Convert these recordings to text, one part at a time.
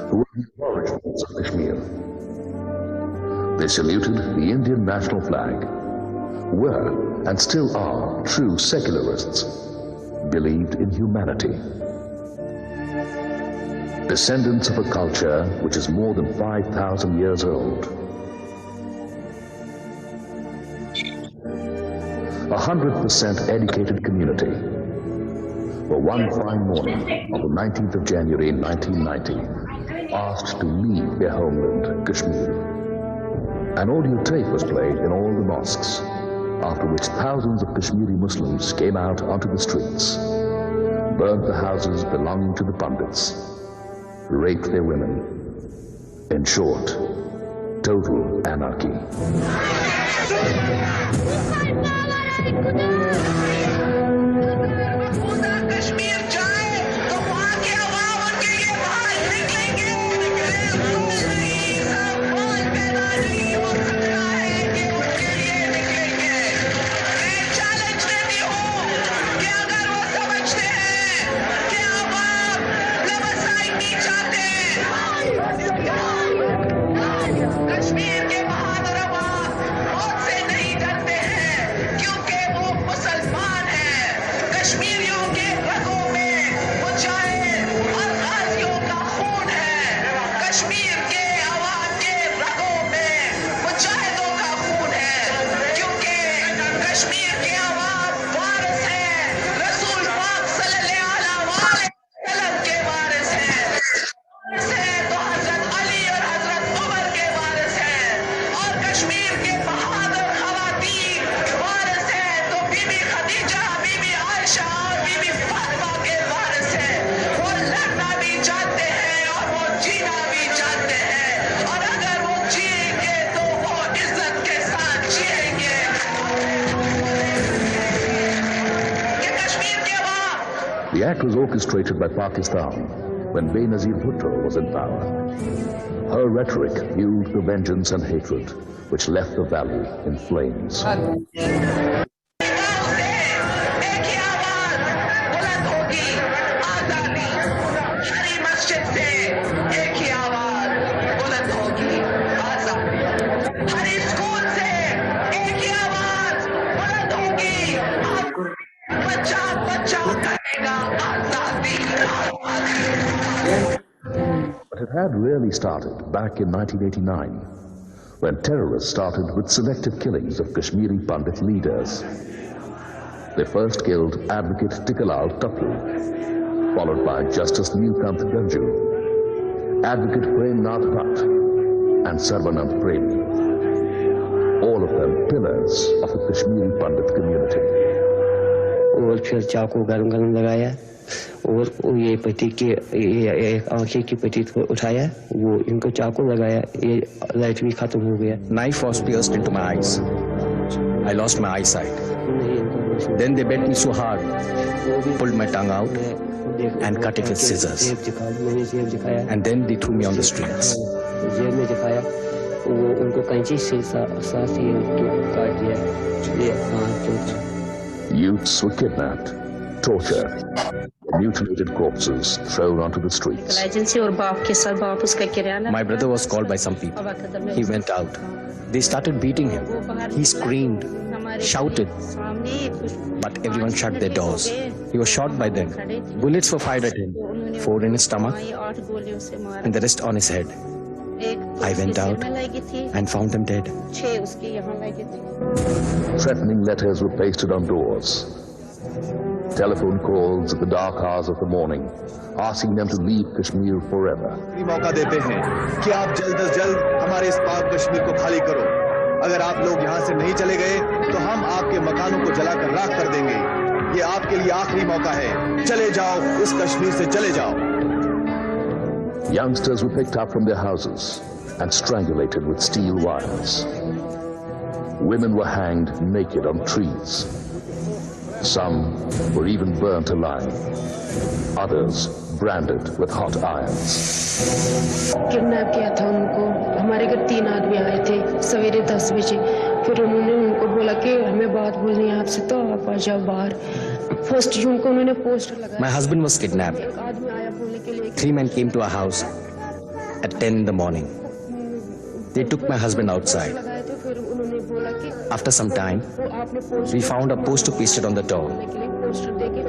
who were the origins of Kashmir. They saluted the Indian national flag, were and still are true secularists, believed in humanity. Descendants of a culture which is more than 5,000 years old. 100% educated community. For one fine morning on the 19th of January 1990, asked to leave their homeland, Kashmir. An audio tape was played in all the mosques, after which thousands of Kashmiri Muslims came out onto the streets, burned the houses belonging to the Pandits, raped their women. In short, total anarchy. The act was orchestrated by Pakistan when Benazir Bhutto was in power. Her rhetoric fueled the vengeance and hatred which left the valley in flames. But it had really started back in 1989, when terrorists started with selective killings of Kashmiri Pandit leaders. They first killed Advocate Tikalal Taplu, followed by Justice Nilkant Ganju, Advocate Premnath Bhatt, and Sarvanand Premi. All of them pillars of the Kashmiri Pandit community. और फिर चाकू गरम गरम लगाया और ये पति के आंखें की पट्टी को उठाया, वो इनको चाकू लगाया, ये लाइट भी खत्म हो गया. Knife was pierced into my eyes. I lost my eyesight. Then they beat me so hard, pulled my tongue out and cut it with scissors. And then they threw me on the streets. Jail में दिखाया, वो उनको कैंची से साथ ही काट दिया, ये हाथ. Youths were kidnapped, tortured, mutilated corpses thrown onto the streets. My brother was called by some people. He went out. They started beating him. He screamed, shouted, but everyone shut their doors. He was shot by them. Bullets were fired at him, 4 in his stomach and the rest on his head. I went out and found him dead. Threatening letters were pasted on doors. Telephone calls at the dark hours of the morning, asking them to leave Kashmir forever. मौका देते हैं कि आप जल्द से जल्द हमारे इस पाक कश्मीर को खाली करो. अगर आप लोग यहाँ से नहीं चले गए तो हम आपके मकानों को जलाकर राख कर देंगे. ये आपके लिए आखिरी मौका है. चले जाओ, इस कश्मीर से चले जाओ. Youngsters were picked up from their houses and strangulated with steel wires. Women were hanged naked on trees. Some were even burnt alive. Others branded with hot irons. Kidnap किया था उनको. हमारे घर 3 आदमी आए थे सवेरे 10 बजे. फिर उन्होंने उनको बोला कि हमें बात बोलनी है आपसे, तो आप आ जाओ बाहर. फर्स्ट जून को उन्होंने पोस्टर लगाया. My husband was kidnapped. 3 men came to our house at 10 in the morning. They took my husband outside. After some time, we found a poster pasted on the door,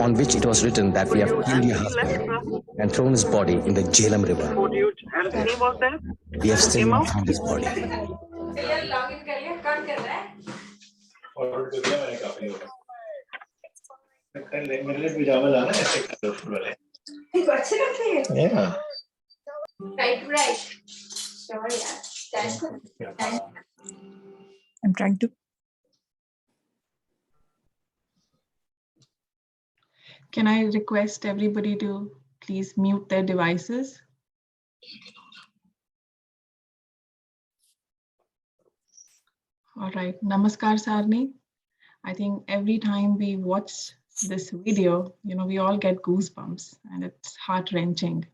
on which it was written that we have killed your husband and thrown his body in the Jhelum River. We have still not found his body. Yeah. I'm trying to. Can I request everybody to please mute their devices? All right, Namaskar Sarni. I think every time we watch this video, we all get goosebumps and it's heart-wrenching.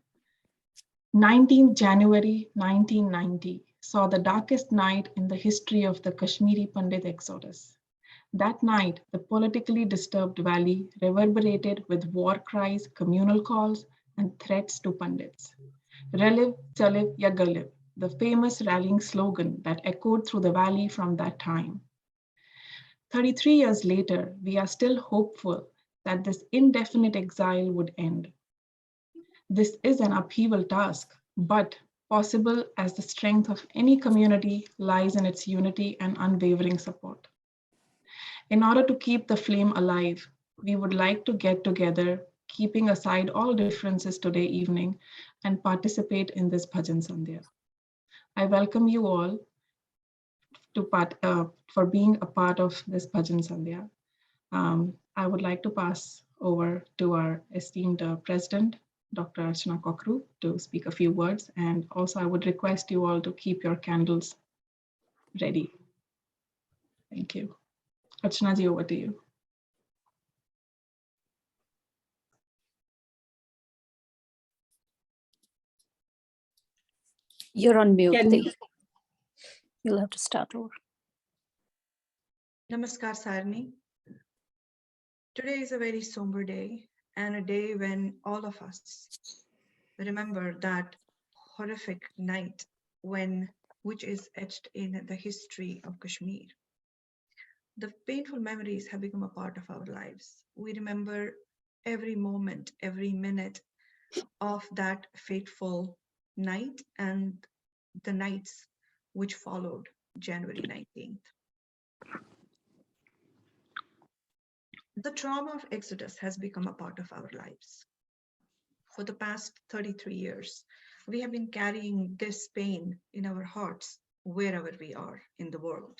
19th January 1990 saw the darkest night in the history of the Kashmiri Pandit exodus. That night, the politically disturbed valley reverberated with war cries, communal calls, and threats to Pandits. Relive, Chaliv, Ya Galib, the famous rallying slogan that echoed through the valley from that time. 33 years later, we are still hopeful that this indefinite exile would end. This is an upheaval task, but possible as the strength of any community lies in its unity and unwavering support. In order to keep the flame alive, we would like to get together, keeping aside all differences today evening, and participate in this Bhajan Sandhya. I welcome you all for being a part of this Bhajan Sandhya. I would like to pass over to our esteemed President, Dr. Archana Kokru, to speak a few words. And also I would request you all to keep your candles ready. Thank you. Archana ji, over to you. You're on mute. You'll have to start over. Namaskar Sarni. Today is a very somber day and a day when all of us remember that horrific night which is etched in the history of Kashmir. The painful memories have become a part of our lives. We remember every moment, every minute of that fateful night and the nights which followed January 19th. The trauma of Exodus has become a part of our lives. For the past 33 years, we have been carrying this pain in our hearts wherever we are in the world.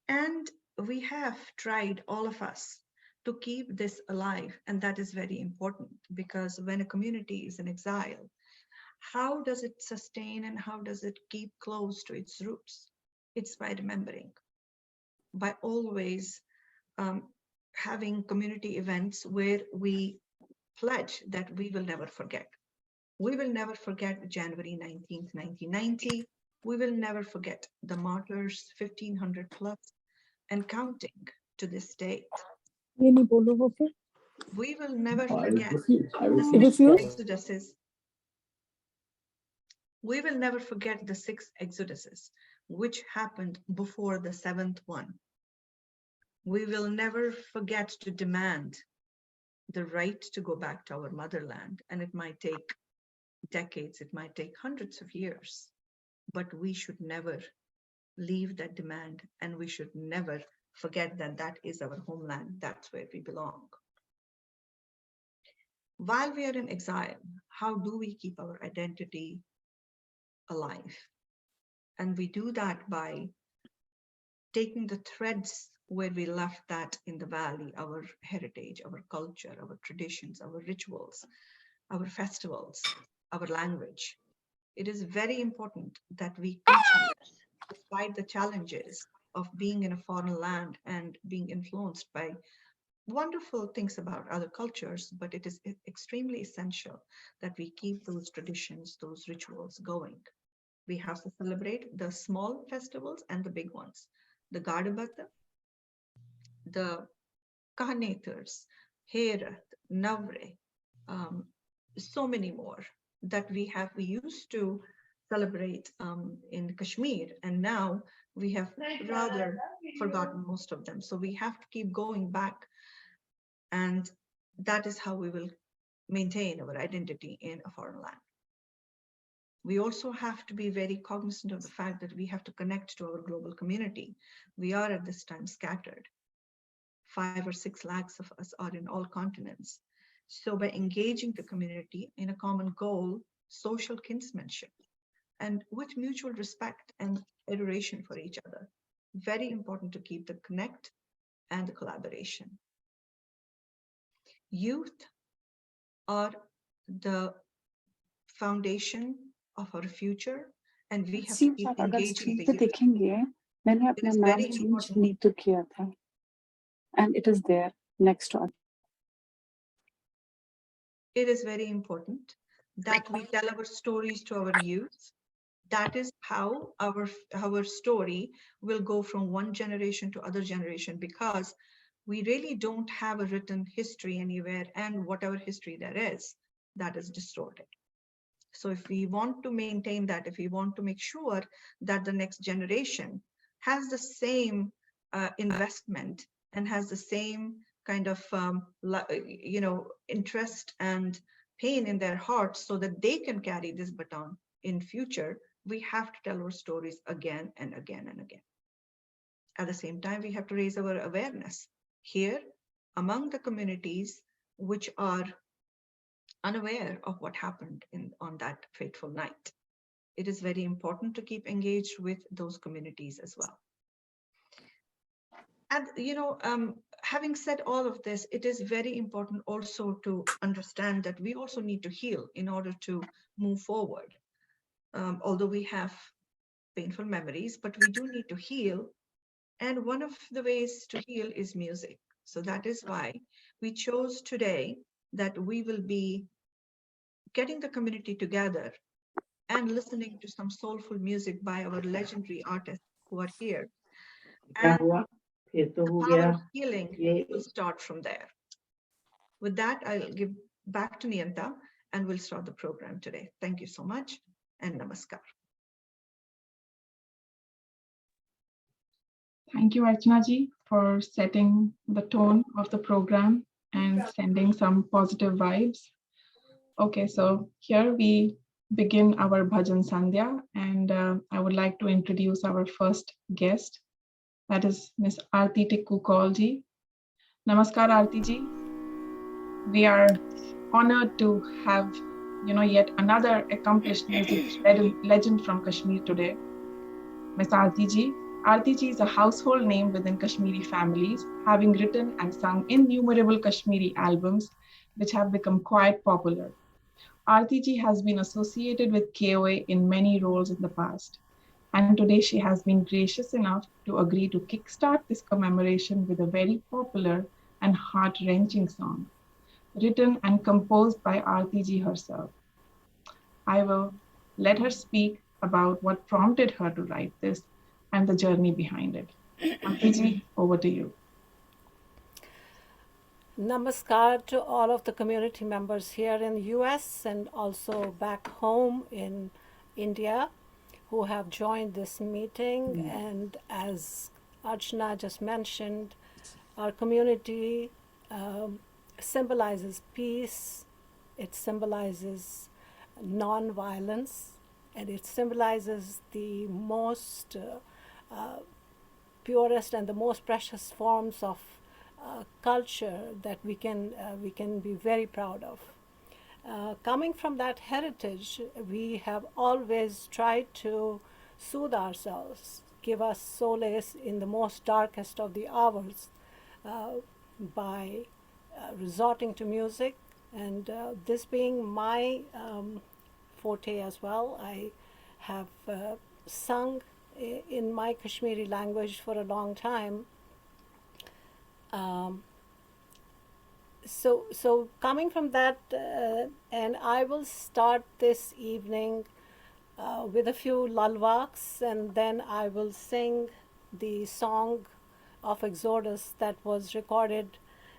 And we have tried, all of us, to keep this alive, and that is very important because when a community is in exile, how does it sustain and how does it keep close to its roots? It's by remembering, by always having community events where we pledge that we will never forget. We will never forget January 19th, 1990. We will never forget the martyrs, 1,500 plus, and counting to this date. We will never forget the 6 exoduses. We will never forget the 6 exoduses, which happened before the 7th one. We will never forget to demand the right to go back to our motherland, and it might take decades, it might take hundreds of years, but we should never leave that demand, and we should never forget that that is our homeland, that's where we belong. While we are in exile, how do we keep our identity alive? And we do that by taking the threads where we left that in the valley, our heritage, our culture, our traditions, our rituals, our festivals, our language. It is very important that we continue, despite the challenges of being in a foreign land and being influenced by wonderful things about other cultures, but it is extremely essential that we keep those traditions, those rituals going. We have to celebrate the small festivals and the big ones. The Gardabata, the Kahanethers, Herat, Navre, so many more. that we used to celebrate in Kashmir, and now we have rather forgotten most of them. So we have to keep going back, and that is how we will maintain our identity in a foreign land. We also have to be very cognizant of the fact that we have to connect to our global community. We are at this time scattered. 5 or 6 lakhs of us are in all continents. So by engaging the community in a common goal, social kinsmanship, and with mutual respect and adoration for each other, very important to keep the connect and the collaboration. Youth are the foundation of our future, and we have to keep engaging the youth. देखेंगे मैंने अपना नाम change नहीं तो किया था, and it is there next to it. It is very important that we tell our stories to our youth. That is how our story will go from one generation to other generation, because we really don't have a written history anywhere, and whatever history there is, that is distorted. So if we want to maintain that, if we want to make sure that the next generation has the same investment and has the same kind of interest and pain in their hearts, so that they can carry this baton in future, we have to tell our stories again and again and again. At the same time, we have to raise our awareness here among the communities which are unaware of what happened on that fateful night. It is very important to keep engaged with those communities as well. And having said all of this, it is very important also to understand that we also need to heal in order to move forward. Although we have painful memories, but we do need to heal. And one of the ways to heal is music. So that is why we chose today that we will be getting the community together and listening to some soulful music by our legendary artists who are here. And the power of healing will start from there. With that, I'll give back to Niyanta, and we'll start the program today. Thank you so much, and namaskar. Thank you, Archana ji, for setting the tone of the program and sending some positive vibes. Okay, so here we begin our Bhajan Sandhya, and I would like to introduce our first guest, that is Miss Aarti Tikku Kaul ji. Namaskar, Aarti ji. We are honored to have, yet another accomplished music legend from Kashmir today. Miss Aarti ji. Aarti ji is a household name within Kashmiri families, having written and sung innumerable Kashmiri albums, which have become quite popular. Aarti ji has been associated with KOA in many roles in the past, and today she has been gracious enough to agree to kickstart this commemoration with a very popular and heart-wrenching song, written and composed by Aarti ji herself. I will let her speak about what prompted her to write this and the journey behind it. Aarti ji, over to you. Namaskar to all of the community members here in the US and also back home in India who have joined this meeting. And as Archana just mentioned, our community symbolizes peace, it symbolizes non-violence, and it symbolizes the most purest and the most precious forms of culture that we can be very proud of. Coming from that heritage, we have always tried to soothe ourselves, give us solace in the most darkest of the hours by resorting to music. And this being my forte as well, I have sung in my Kashmiri language for a long time. So coming from that, and I will start this evening with a few lalwaks, and then I will sing the song of Exodus that was recorded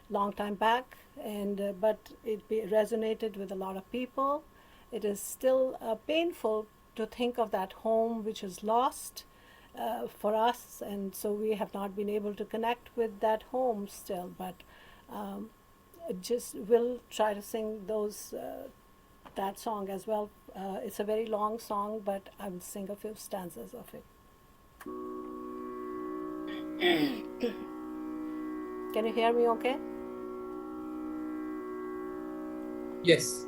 long time back, and but it resonated with a lot of people, it is still painful to think of that home which is lost for us, and so we have not been able to connect with that home still. But just we'll try to sing those that song as well. It's a very long song, but I will sing a few stanzas of it. Can you hear me okay? Yes.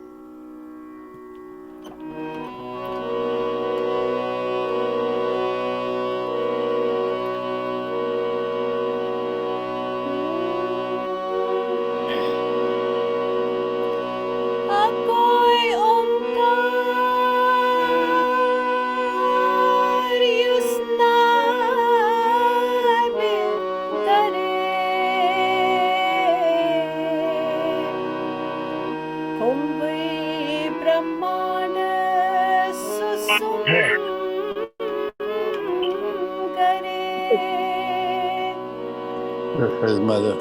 His mother.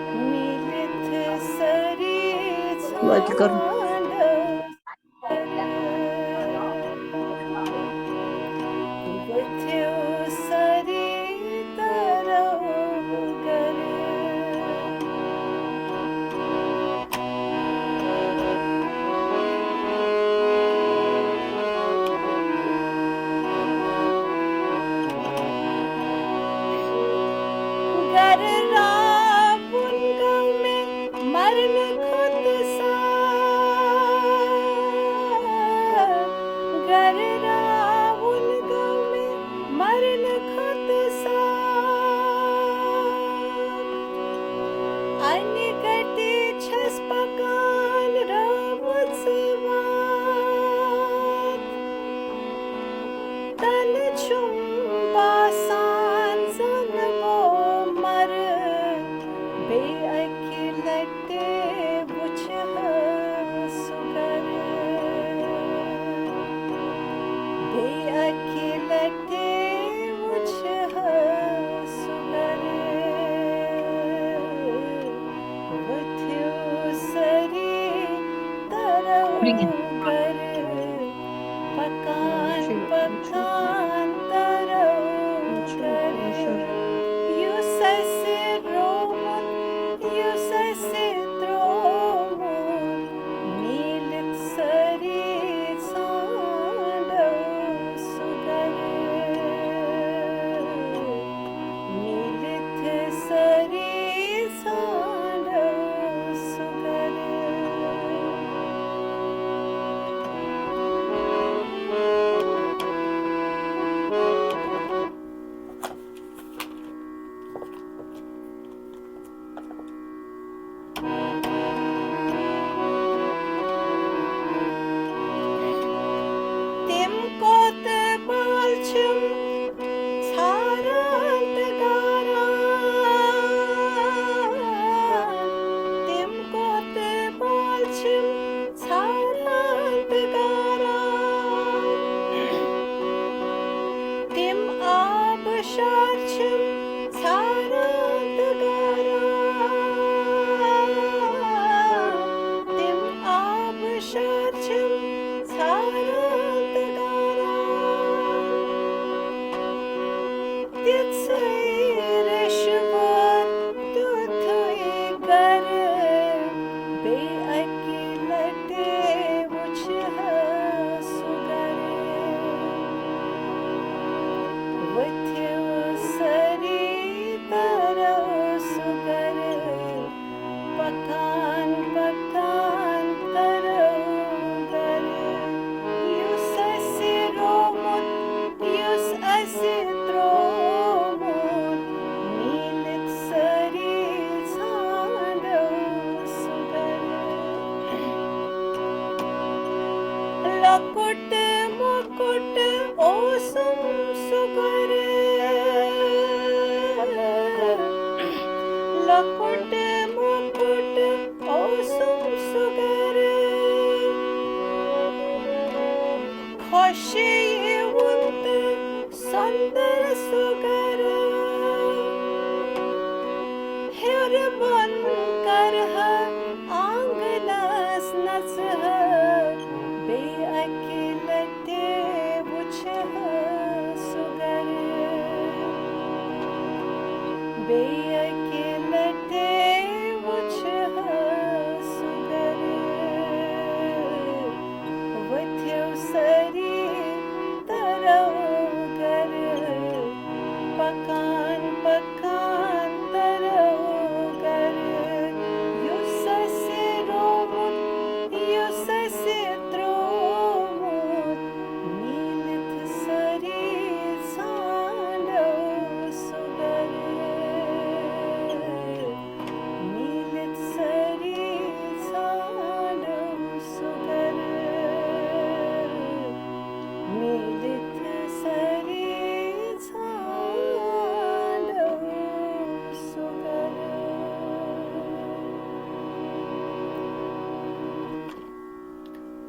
Milit Like कर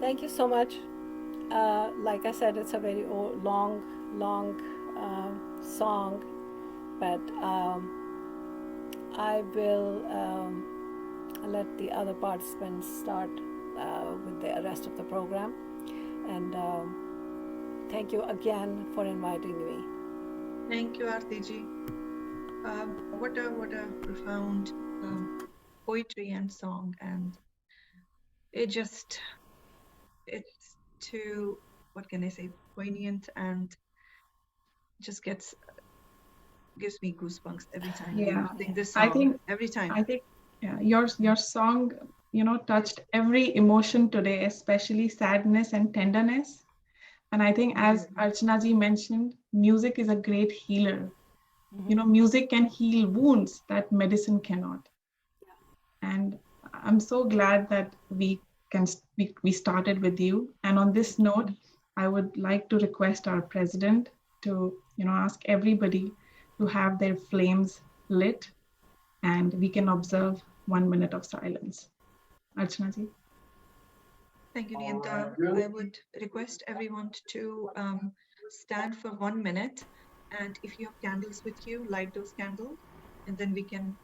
Thank you so much. Like I said, it's a very long song, but I will let the other participants start with the rest of the program. And thank you again for inviting me. Thank you, Aarti ji. What a profound poetry and song, and it's too, what can I say, poignant, and just gives me goosebumps every time you sing this song. Every time. I think your song, touched every emotion today, especially sadness and tenderness. And I think, as Archana ji mentioned, music is a great healer. Music can heal wounds that medicine cannot. And I'm so glad that we started with you. And on this note, I would like to request our president to ask everybody to have their flames lit, and we can observe 1 minute of silence. Archana ji. Thank you, Niyanta. I would request everyone to stand for 1 minute, and if you have candles with you, light those candles, and then we can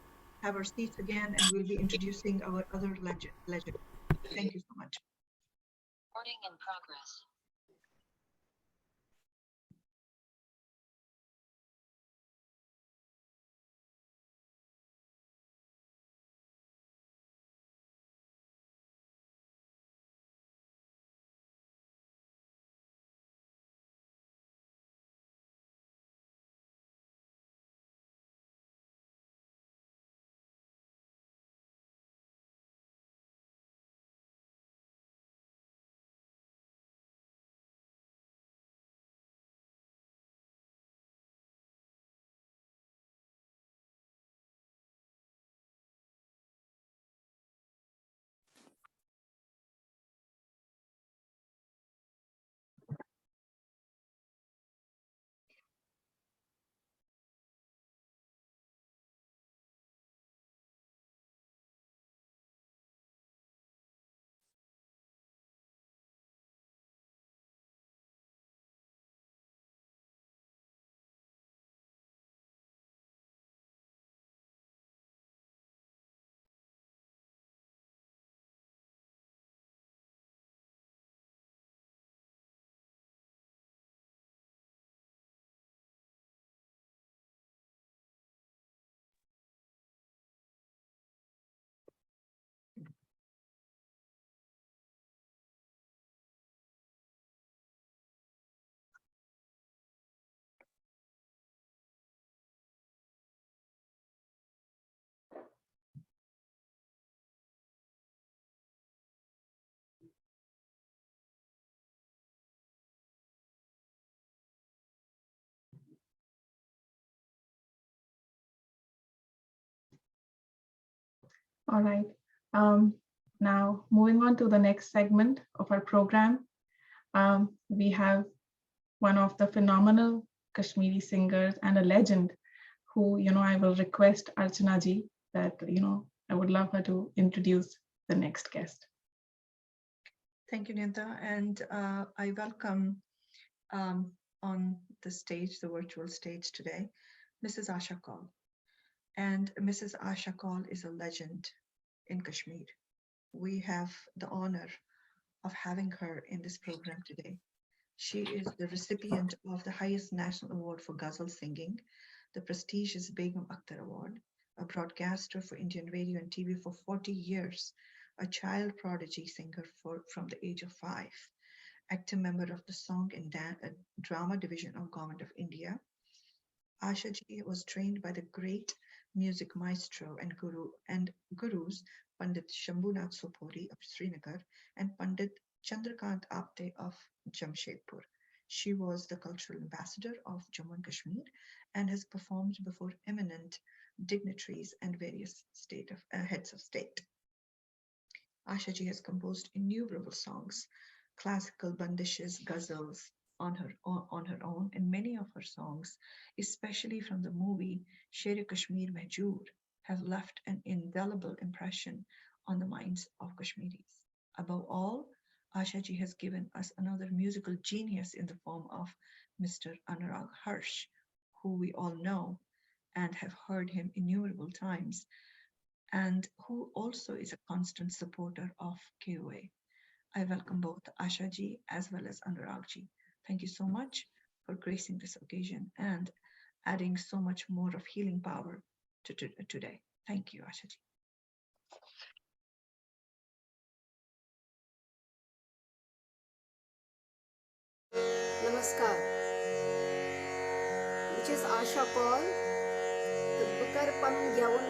have our seats again, and we'll be introducing our other legend. Thank you so much. Recording in progress. All right. Now, moving on to the next segment of our program, we have one of the phenomenal Kashmiri singers and a legend who, I will request Archana ji that, I would love her to introduce the next guest. Thank you, Niyanta. And I welcome on the stage, the virtual stage today, Mrs. Asha Kaul. And Mrs. Asha Kaul is a legend in Kashmir. We have the honor of having her in this program today. She is the recipient of the highest national award for ghazal singing, the prestigious Begum Akhtar Award, a broadcaster for Indian radio and TV for 40 years, a child prodigy singer from the age of 5, active member of the song and drama division of Government of India. Asha ji was trained by the great music maestro and gurus Pandit Shambhunath Sopori of Srinagar and Pandit Chandrakant Apte of Jamshedpur. She was the cultural ambassador of Jammu and Kashmir and has performed before eminent dignitaries and various heads of state. Asha ji has composed innumerable songs, classical bandishes, ghazals on her own, and many of her songs, especially from the movie Sher-e-Kashmir Mehjoor, have left an indelible impression on the minds of Kashmiris. Above all, Asha ji has given us another musical genius in the form of Mr. Anurag Harsh, who we all know and have heard him innumerable times and who also is a constant supporter of KOA. I welcome both Asha ji as well as Anurag ji. Thank you so much for gracing this occasion and adding so much more of healing power to today. Thank you, Asha ji. Namaskar. Which is Asha Paul. The Bukar Pan Gyawan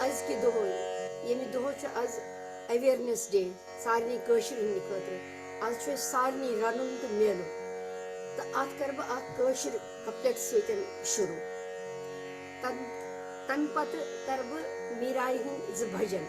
Az ki Dohoy. Yemi Doho cha Az Awareness Day. Sarni Kashir Nikatra. Az chu Sarni Ranun to Melo. The At Karba At Kashir Kaplet Satan Shuru. Tan Pat Karba Mirai is a Bhajan.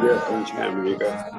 India and America.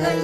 गई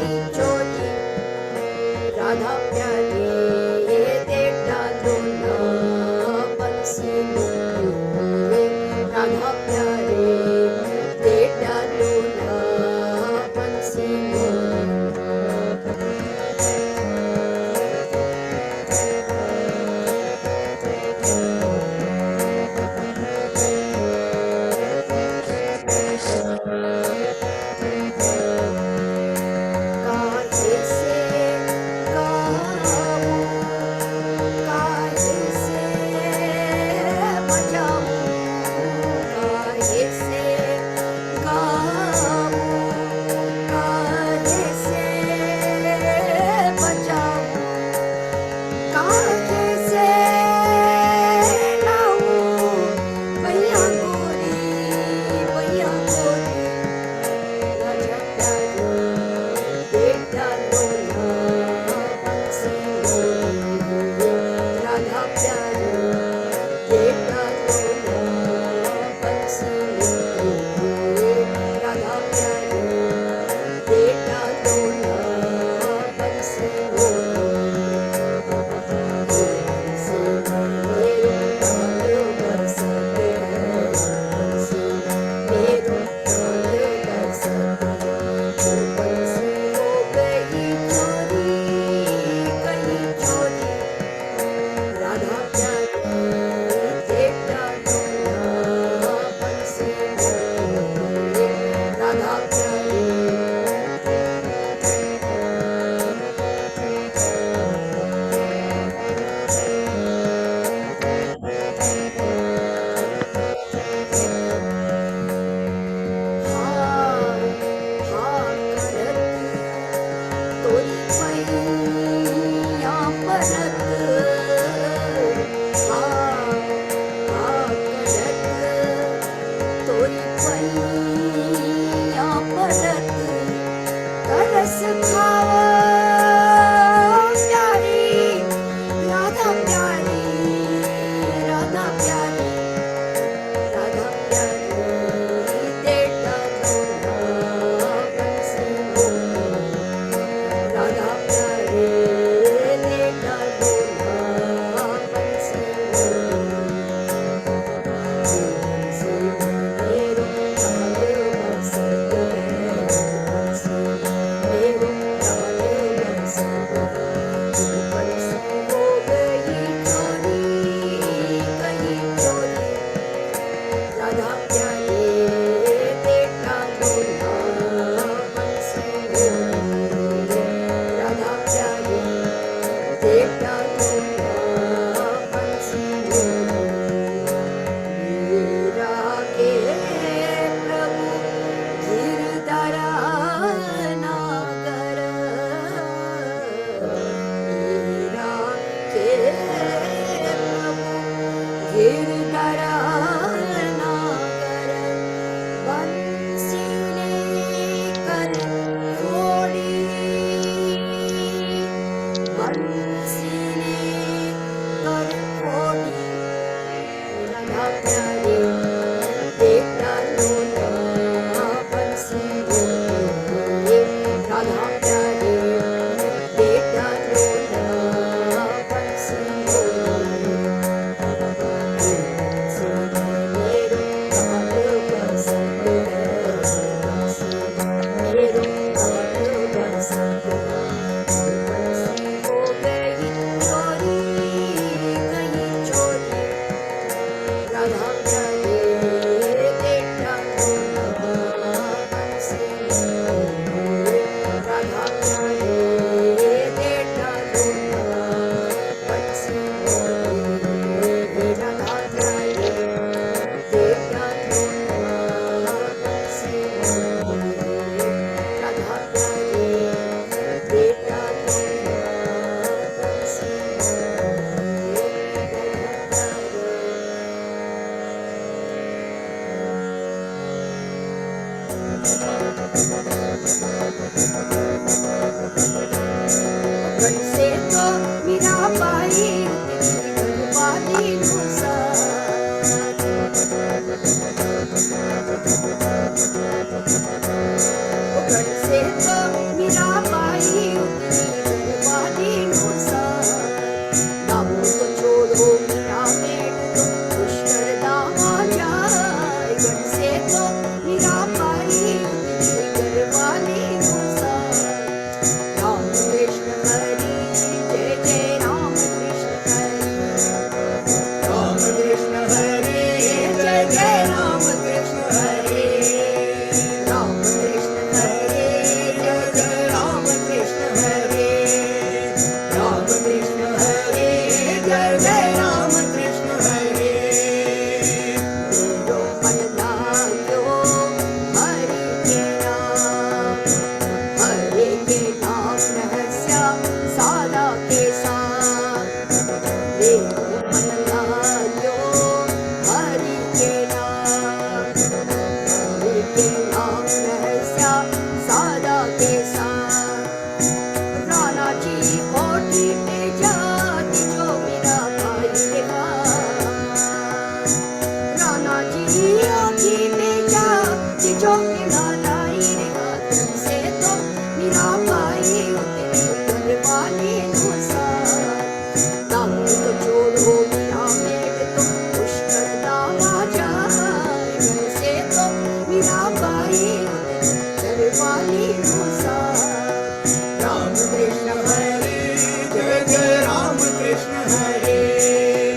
Krishna Hare,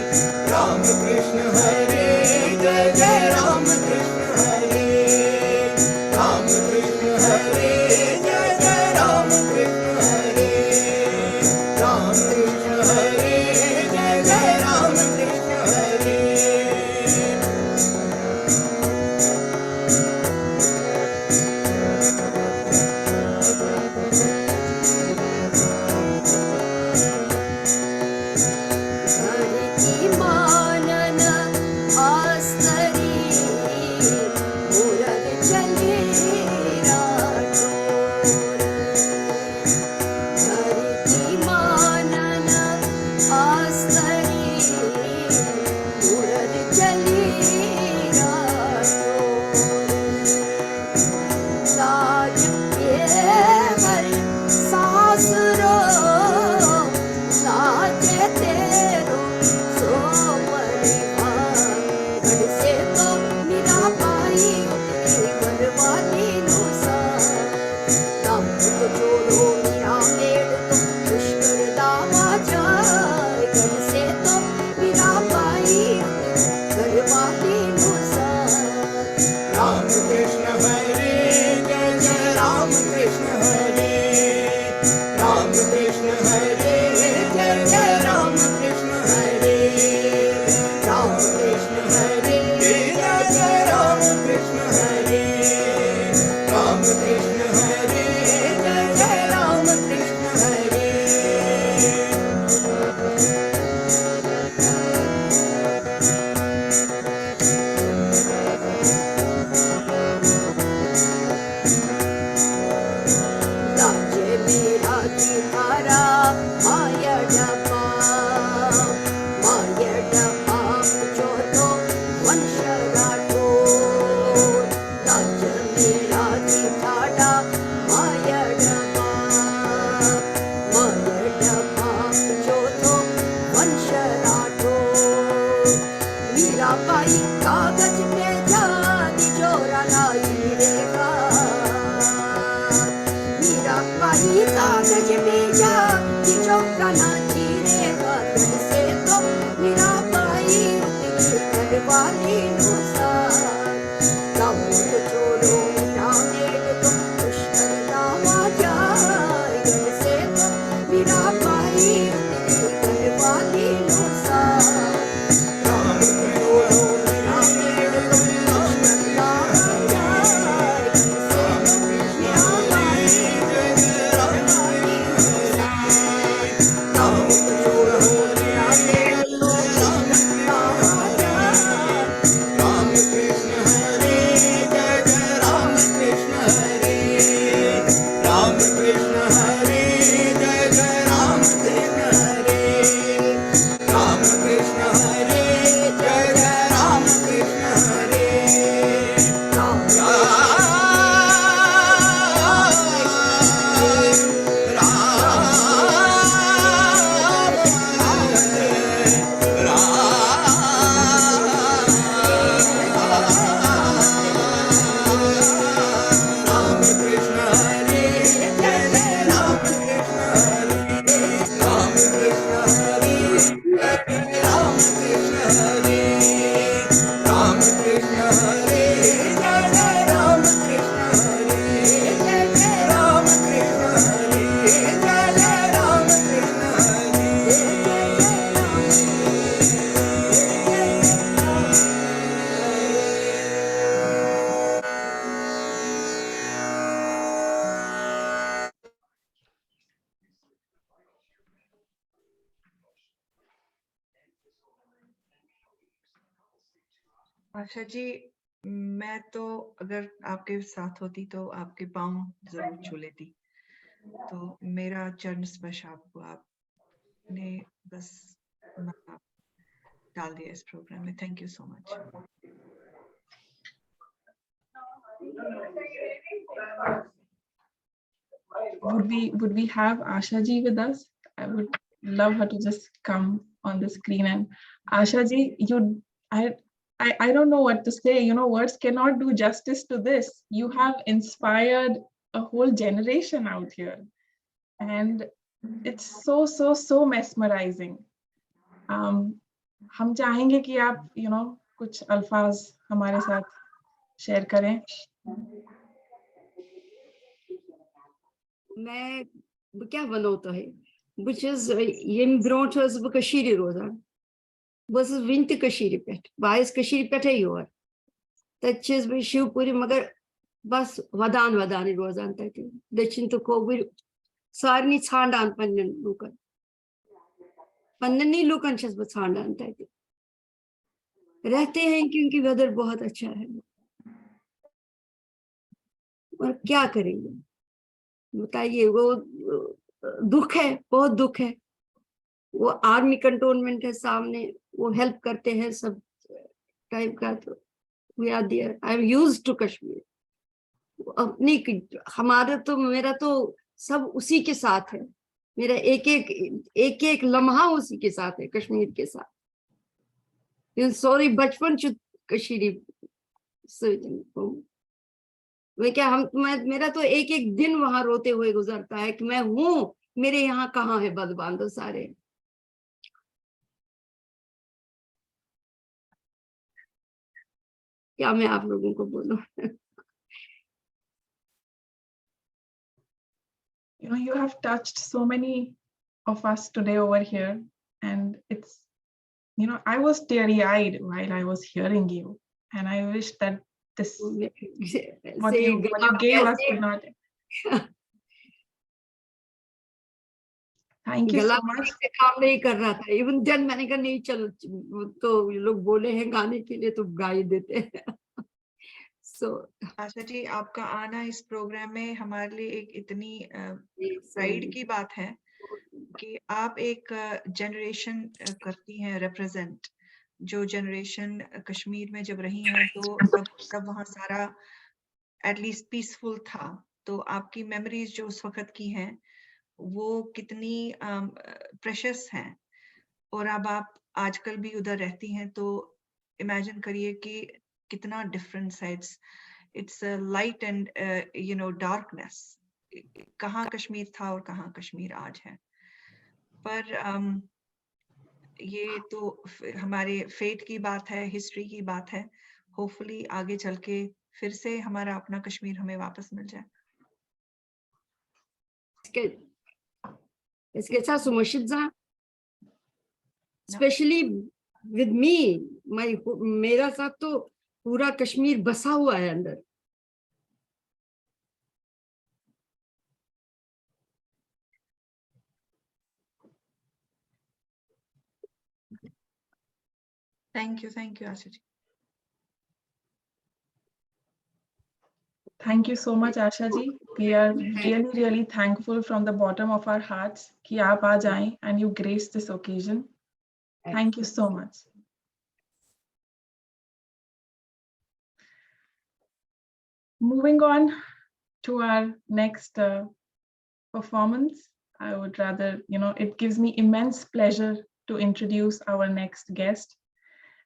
Ram Krishna Hare, Jai Jai Ram Krishna Hare, Ram Krishna Hare, Jai Jai Ram Krishna Hare, Ram Krishna Hare, Jai Jai Ram Krishna Hare. Asha ji, मैं तो अगर आपके साथ होती तो आपके पाँव जरूर छू लेती। तो मेरा चरण स्पर्श आपको आपने बस डाल दिया इस प्रोग्राम में। Thank you so much. Would we have Asha ji with us? I would love her to just come on the screen. And Asha ji, I don't know what to say. You know, words cannot do justice to this. You have inspired a whole generation out here, and it's so mesmerizing. हम चाहेंगे कि आप कुछ अल्फाज हमारे साथ share करें. मैं क्या वनो तो है बस यम ब्रोट बशीर रोजान बस वन तशीर पे बायस पे योर तस बह शिवपुरी मगर बस वदान वदान रोजान तक दक्षिण तो खोबर सारे ांडान पन्न लूकन पन्नी लूकन बह ांडान तक रहते हैं क्योंकि वेदर बहुत अच्छा है और क्या करेंगे बताइए. वो दुख है, बहुत दुख है. वो आर्मी कंटोनमेंट है सामने, वो हेल्प करते हैं सब टाइप का. तो we are there. I am used to Kashmir. अपनी हमारा तो मेरा तो सब उसी के साथ है. मेरा एक एक लम्हा उसी के साथ है, कश्मीर के साथ. सॉरी बचपन चु कश्मीरी मैं क्या मेरा तो एक एक दिन वहां रोते हुए गुजरता है कि मैं हूं, मेरे यहाँ कहाँ है बद बांधो सारे. क्या मैं आप लोगों को बोलूं. You have touched so many of us today over here, and it's I was teary-eyed while I was hearing you, and I wish that this what you gave us could not. Thank you so much. काम नहीं कर रहा था. Even then मैंने कहा नहीं चलो, तो लोग बोले हैं गाने के लिए तो गा ही देते हैं. आशा जी, आपका आना इस प्रोग्राम में हमारे लिए एक इतनी प्राइड की बात है कि आप एक जनरेशन करती हैं रिप्रेजेंट, जो जनरेशन कश्मीर में जब रही हैं तो तब वहाँ सारा एटलीस्ट पीसफुल था. तो आपकी मेमोरीज जो उस वक्त की हैं वो कितनी प्रेशियस हैं, और अब आप आजकल भी उधर रहती हैं तो इमेजिन करिए कि कितना डिफरेंस है. Its light and darkness. कहाँ कश्मीर था और कहाँ कश्मीर आज है. पर ये तो हमारे फेट की बात है, हिस्ट्री की बात है. होपफुली आगे चल के फिर से हमारा अपना कश्मीर हमें वापस मिल जाए. इसके साथ सुमशिदा स्पेशली विद मी, मेरा साथ तो पूरा कश्मीर बसा हुआ है अंदर. Thank you Asha ji. Thank you so much, Asha ji. We are really thankful from the bottom of our hearts कि आप आ जाएं and you grace this occasion. Thank you so much. Moving on to our next performance, I would rather, it gives me immense pleasure to introduce our next guest.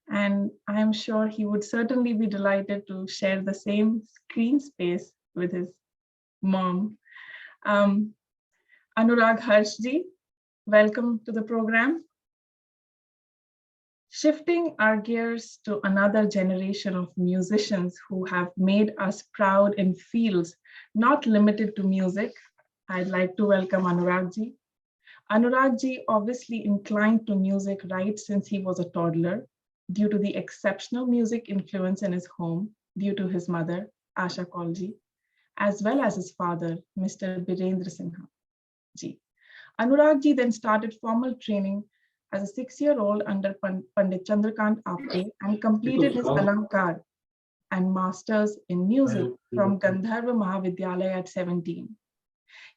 And I am sure he would certainly be delighted to share the same screen space with his mom. Anurag Harshji, welcome to the program. Shifting our gears to another generation of musicians who have made us proud in fields not limited to music, I'd like to welcome Anuragji. Anuragji obviously inclined to music right since he was a toddler, due to the exceptional music influence in his home, due to his mother, Asha Kaulji, as well as his father, Mr. Birendra Sinha ji. Anurag ji then started formal training as a 6-year-old under Pandit Chandrakant Apte and completed his Alankar and masters in music from Gandharva Mahavidyalaya at 17.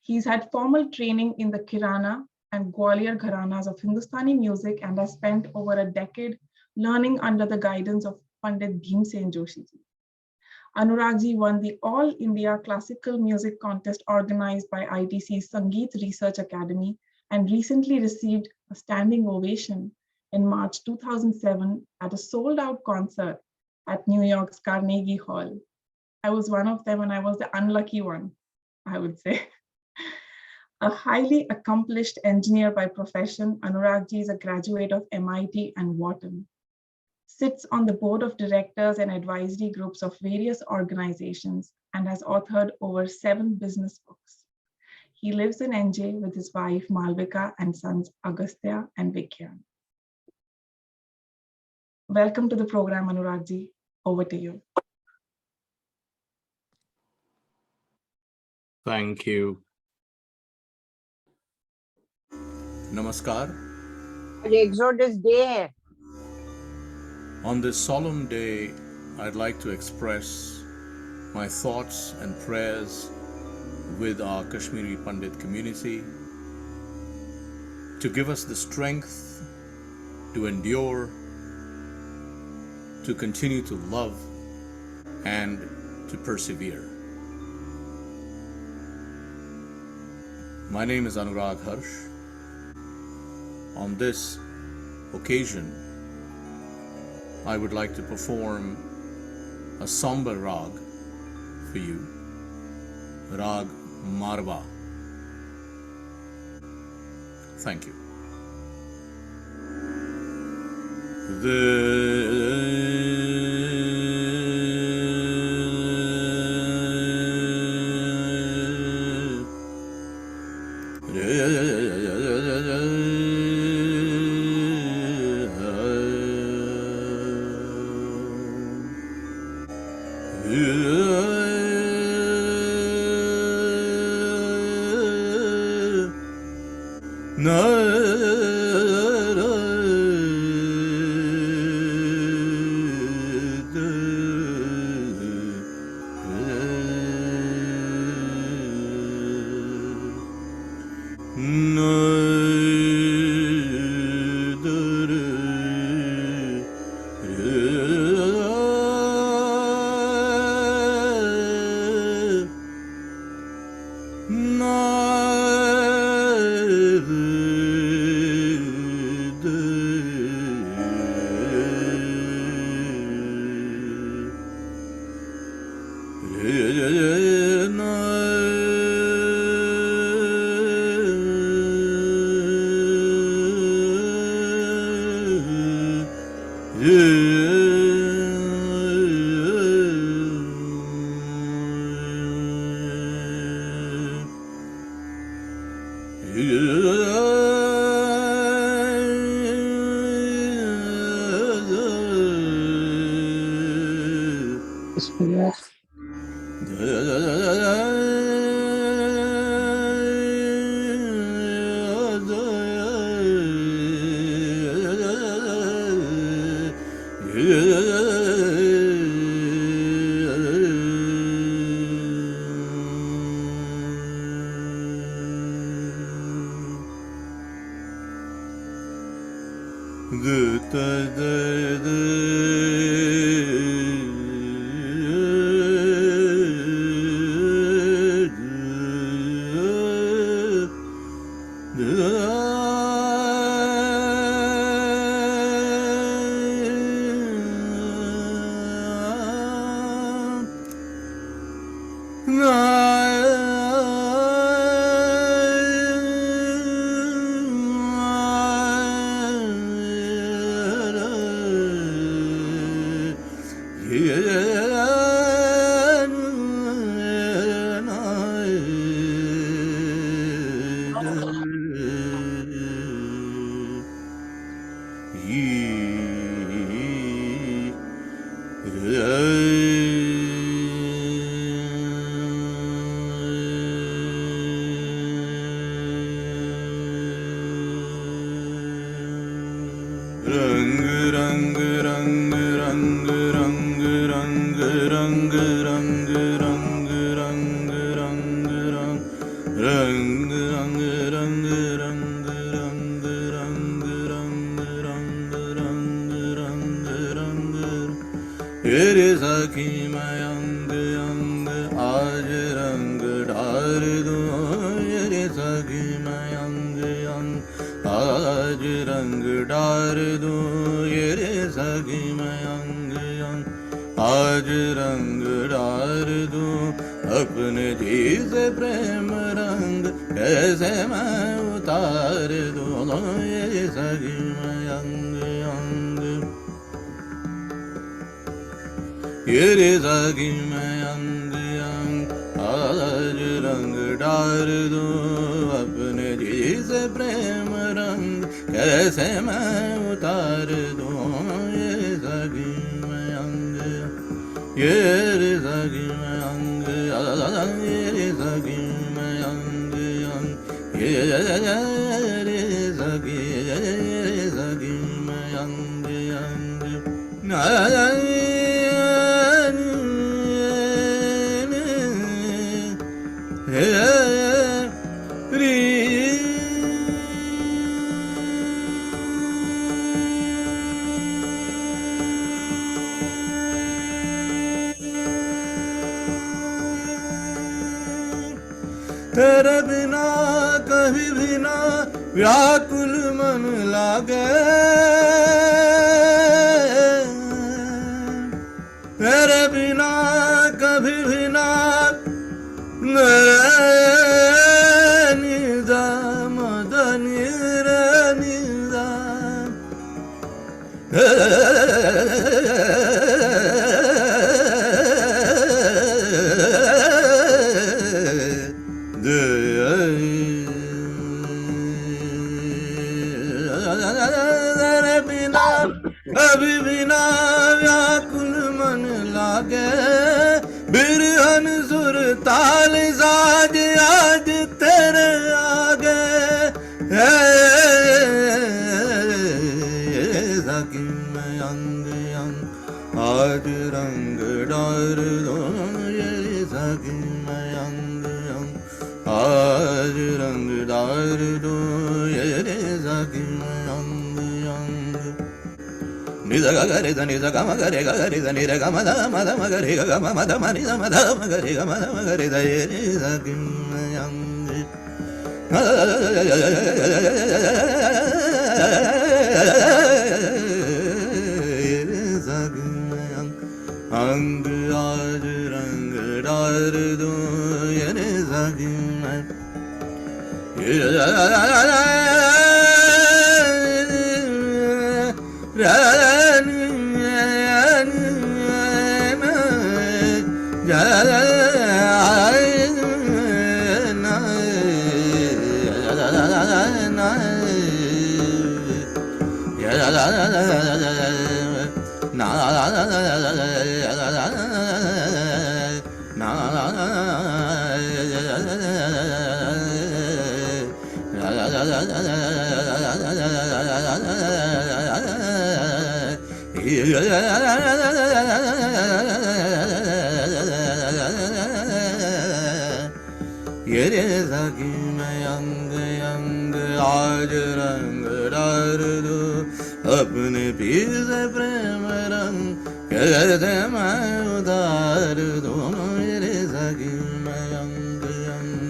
He's had formal training in the Kirana and Gwalior Gharanas of Hindustani music and has spent over a decade learning under the guidance of Pandit Bhimsen Joshi ji. Anurag ji won the All India Classical Music Contest organized by ITC's Sangeet Research Academy and recently received a standing ovation in March 2007 at a sold-out concert at New York's Carnegie Hall. I was one of them and I was the unlucky one, I would say. A highly accomplished engineer by profession, Anuragji is a graduate of MIT and Wharton. Sits on the board of directors and advisory groups of various organizations and has authored over 7 business books. He lives in NJ with his wife Malvika and sons Agastya and Vikyan. Welcome to the program, Anuragji. Over to you. Thank you. Namaskar. Exodus Day. On this solemn day, I'd like to express my thoughts and prayers with our Kashmiri Pandit community to give us the strength to endure, to continue to love, and to persevere. My name is Anurag Harsh. On this occasion, I would like to perform a somber rag for you, Rag Marwa. Thank you. कैसे मैं उतार दूं ये सगी मैं अंग अंग ये रे सगी मैं अंग अंग आज रंग डार दूं अपने जी से प्रेम रंग कैसे मैं उतार दूं ये सगी मैं अंग ये रे सगी मैं अंग ये रे सगी मैं अंग अंग ये रे सगी मैं अंग अंग तेरे बिना कभी भी ना व्याकुल मन लागे तेरे बिना कभी भी ना निदा मदनी रे निदा अभी बिना व्याकुल मन लागे बिरहन सुर ताल साज आज तेरे आगे सकी मैं अंग अंग आज रंग डार दो ये सकी मैं अंग अंग आज रंग डार दो ये सकी मैं अंग अंग निजा गरे ध निजा गम गरे गरे ध निरे गम ध मद मगरे गम मद मनि ध मद मगरे गम मगरे ध ये रे सगी मैं अंग ये रे सगी मैं अंग आज रंग डार दो ये रे सगी मैं ये रे सगी मैं अंग अंग आज रंग डार दो अपने पीर से प्रेम रंग कैसे मैं उतार दूं ये रे सगी मैं अंग अंग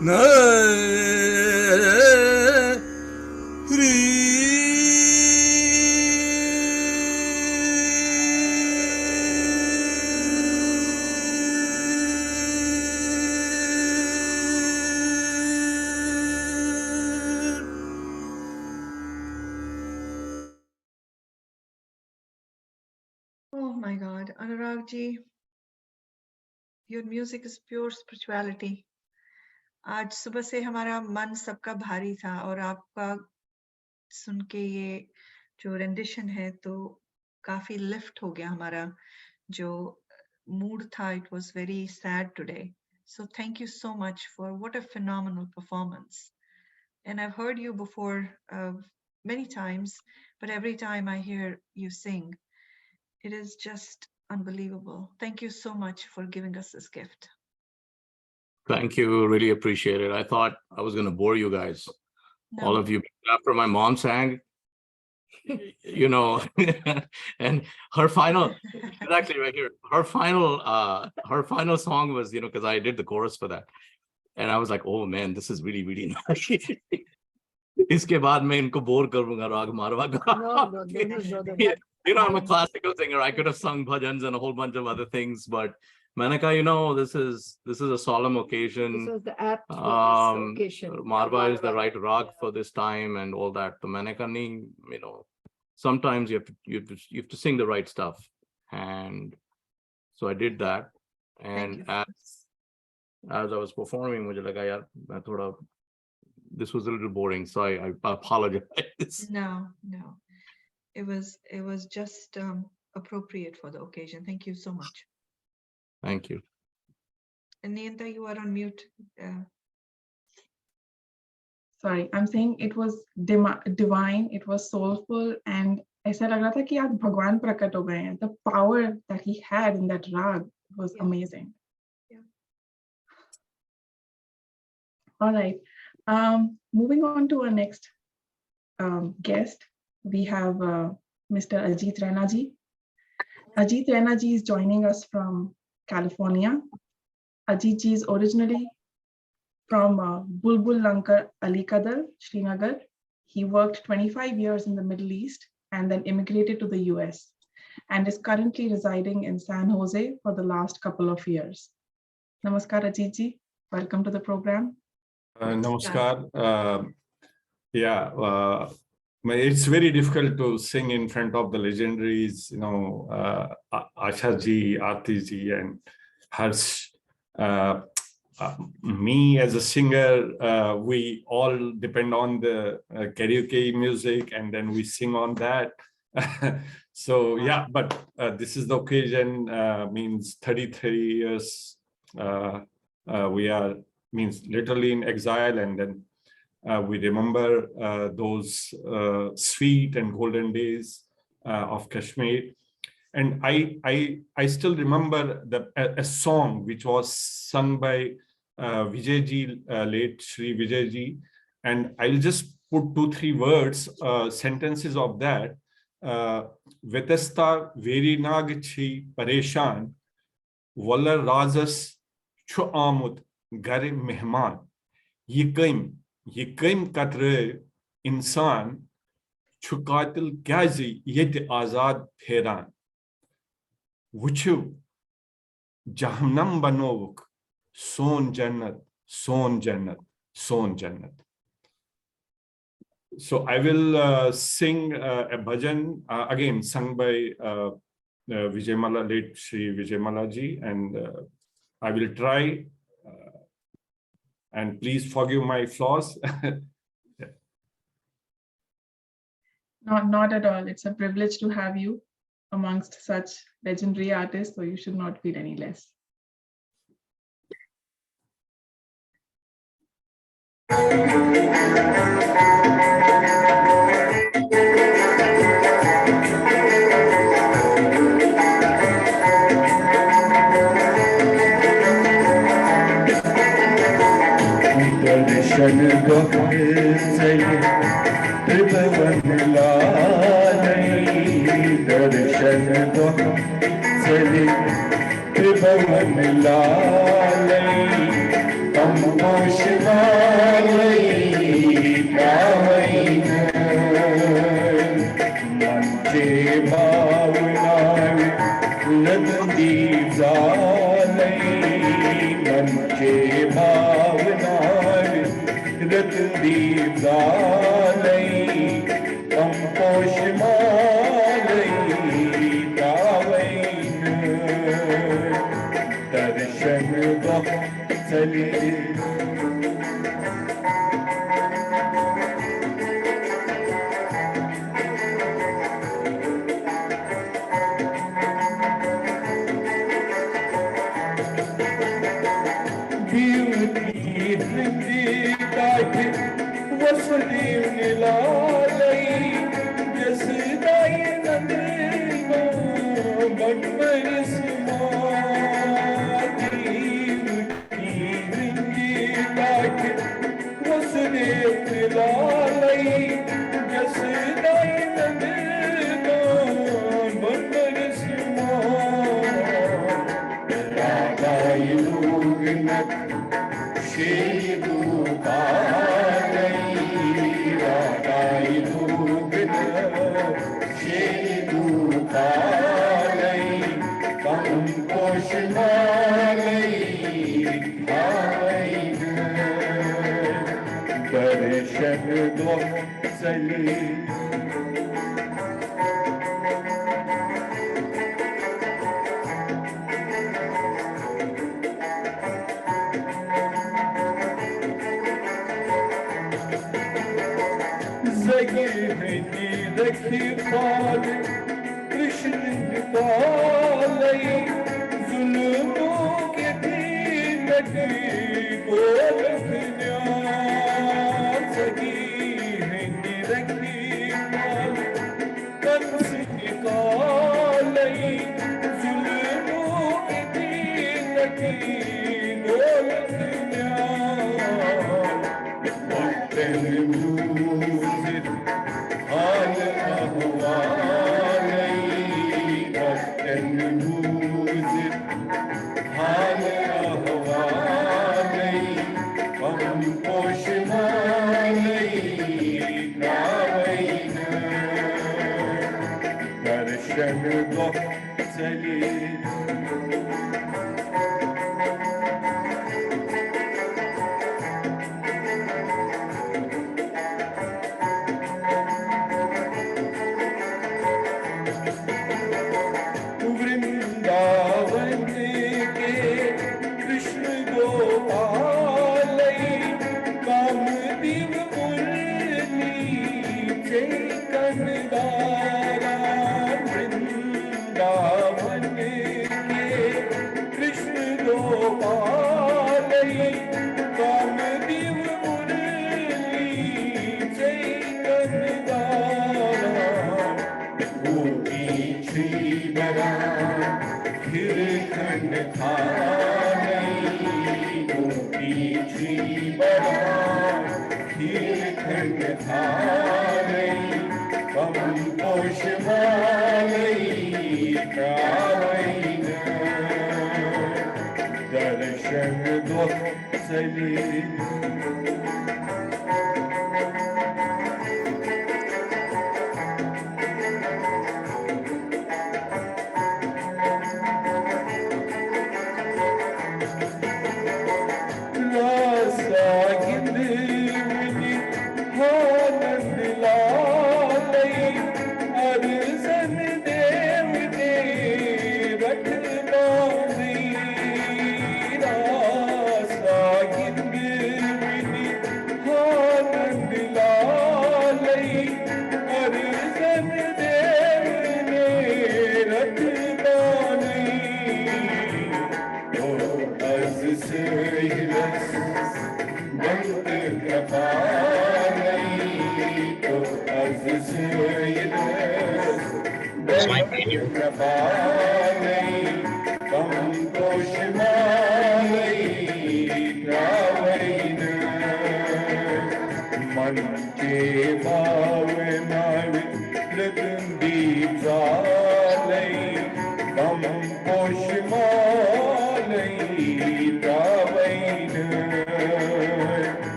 Oh my God, Anurag ji, your music is pure spirituality. आज सुबह से हमारा मन सबका भारी था और आपका सुन के ये जो रेंडिशन है तो काफी लिफ्ट हो गया हमारा जो मूड था. It was very sad today. So thank you so much for what a phenomenal performance. And I've heard you before many times, but every time I hear you sing, it is just unbelievable. Thank you so much for giving us this gift. Thank you. Really appreciate it. I thought I was going to bore you guys, all of you. After my mom sang, you know, and her final, exactly right here, her final song was, you know, because I did the chorus for that. And I was like, oh man, this is really, really nice. इसके बाद मैं इनको bore करूंगा राग मारवा का. You know, I'm a classical singer. I could have sung bhajans and a whole bunch of other things, but Manaka, you know, this is a solemn occasion. This was the apt for this occasion. Marva is the right rag for this time and all that. So Manaka, you know, sometimes you have to sing the right stuff, and so I did that. And as I was performing, मुझे लगा यार मैं थोड़ा this was a little boring, so I apologize. No. It was just appropriate for the occasion. Thank you so much. Thank you. And Niyanta, you are on mute. Sorry, I'm saying it was divine, it was soulful, and ऐसा लग रहा था कि आज भगवान प्रकट हो गए हैं. The power that he had in that rag was amazing. Yeah. All right. Moving on to our next guest, we have Mr. Ajit Raina ji. Ajit Raina ji is joining us from California. Ajit ji is originally from Bulbul Lankar Alikadar, Srinagar. He worked 25 years in the Middle East and then immigrated to the US and is currently residing in San Jose for the last couple of years. Namaskar Ajit ji, welcome to the program. Namaskar. It's very difficult to sing in front of the legendaries, you know, Asha ji, Aarti ji, and Harsh. Me as a singer, we all depend on the karaoke music, and then we sing on that. So yeah, but this is the occasion. Means 33 years. We are literally in exile, and then we remember those sweet and golden days of Kashmir. And I still remember a song which was sung by Vijay ji, late Shri Vijay ji, and I'll just put 2-3 words, sentences of that. Vetasta verinag chi pareshan, wala razas chu amut gare mehman, yikaim katre insan chu qatil kyazi yed azad pheran. Wuchu Jahannam banovuk, son jannat, son jannat, son jannat. So I will sing a bhajan, again sung by Vijay late Shri Vijay Mala ji, and I will try, and please forgive my flaws. Not at all. It's a privilege to have you amongst such legendary artists, so you should not feel any less. Darshan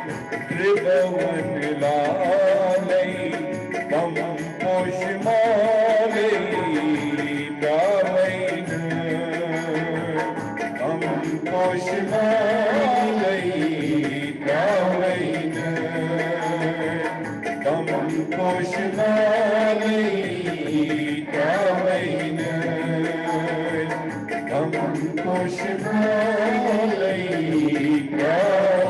त्रिभुवन लालै तम पोषमालै गावैन तम पोषमालै गावैन तम पोषमालै गावैन तम पोषमालै गावैन.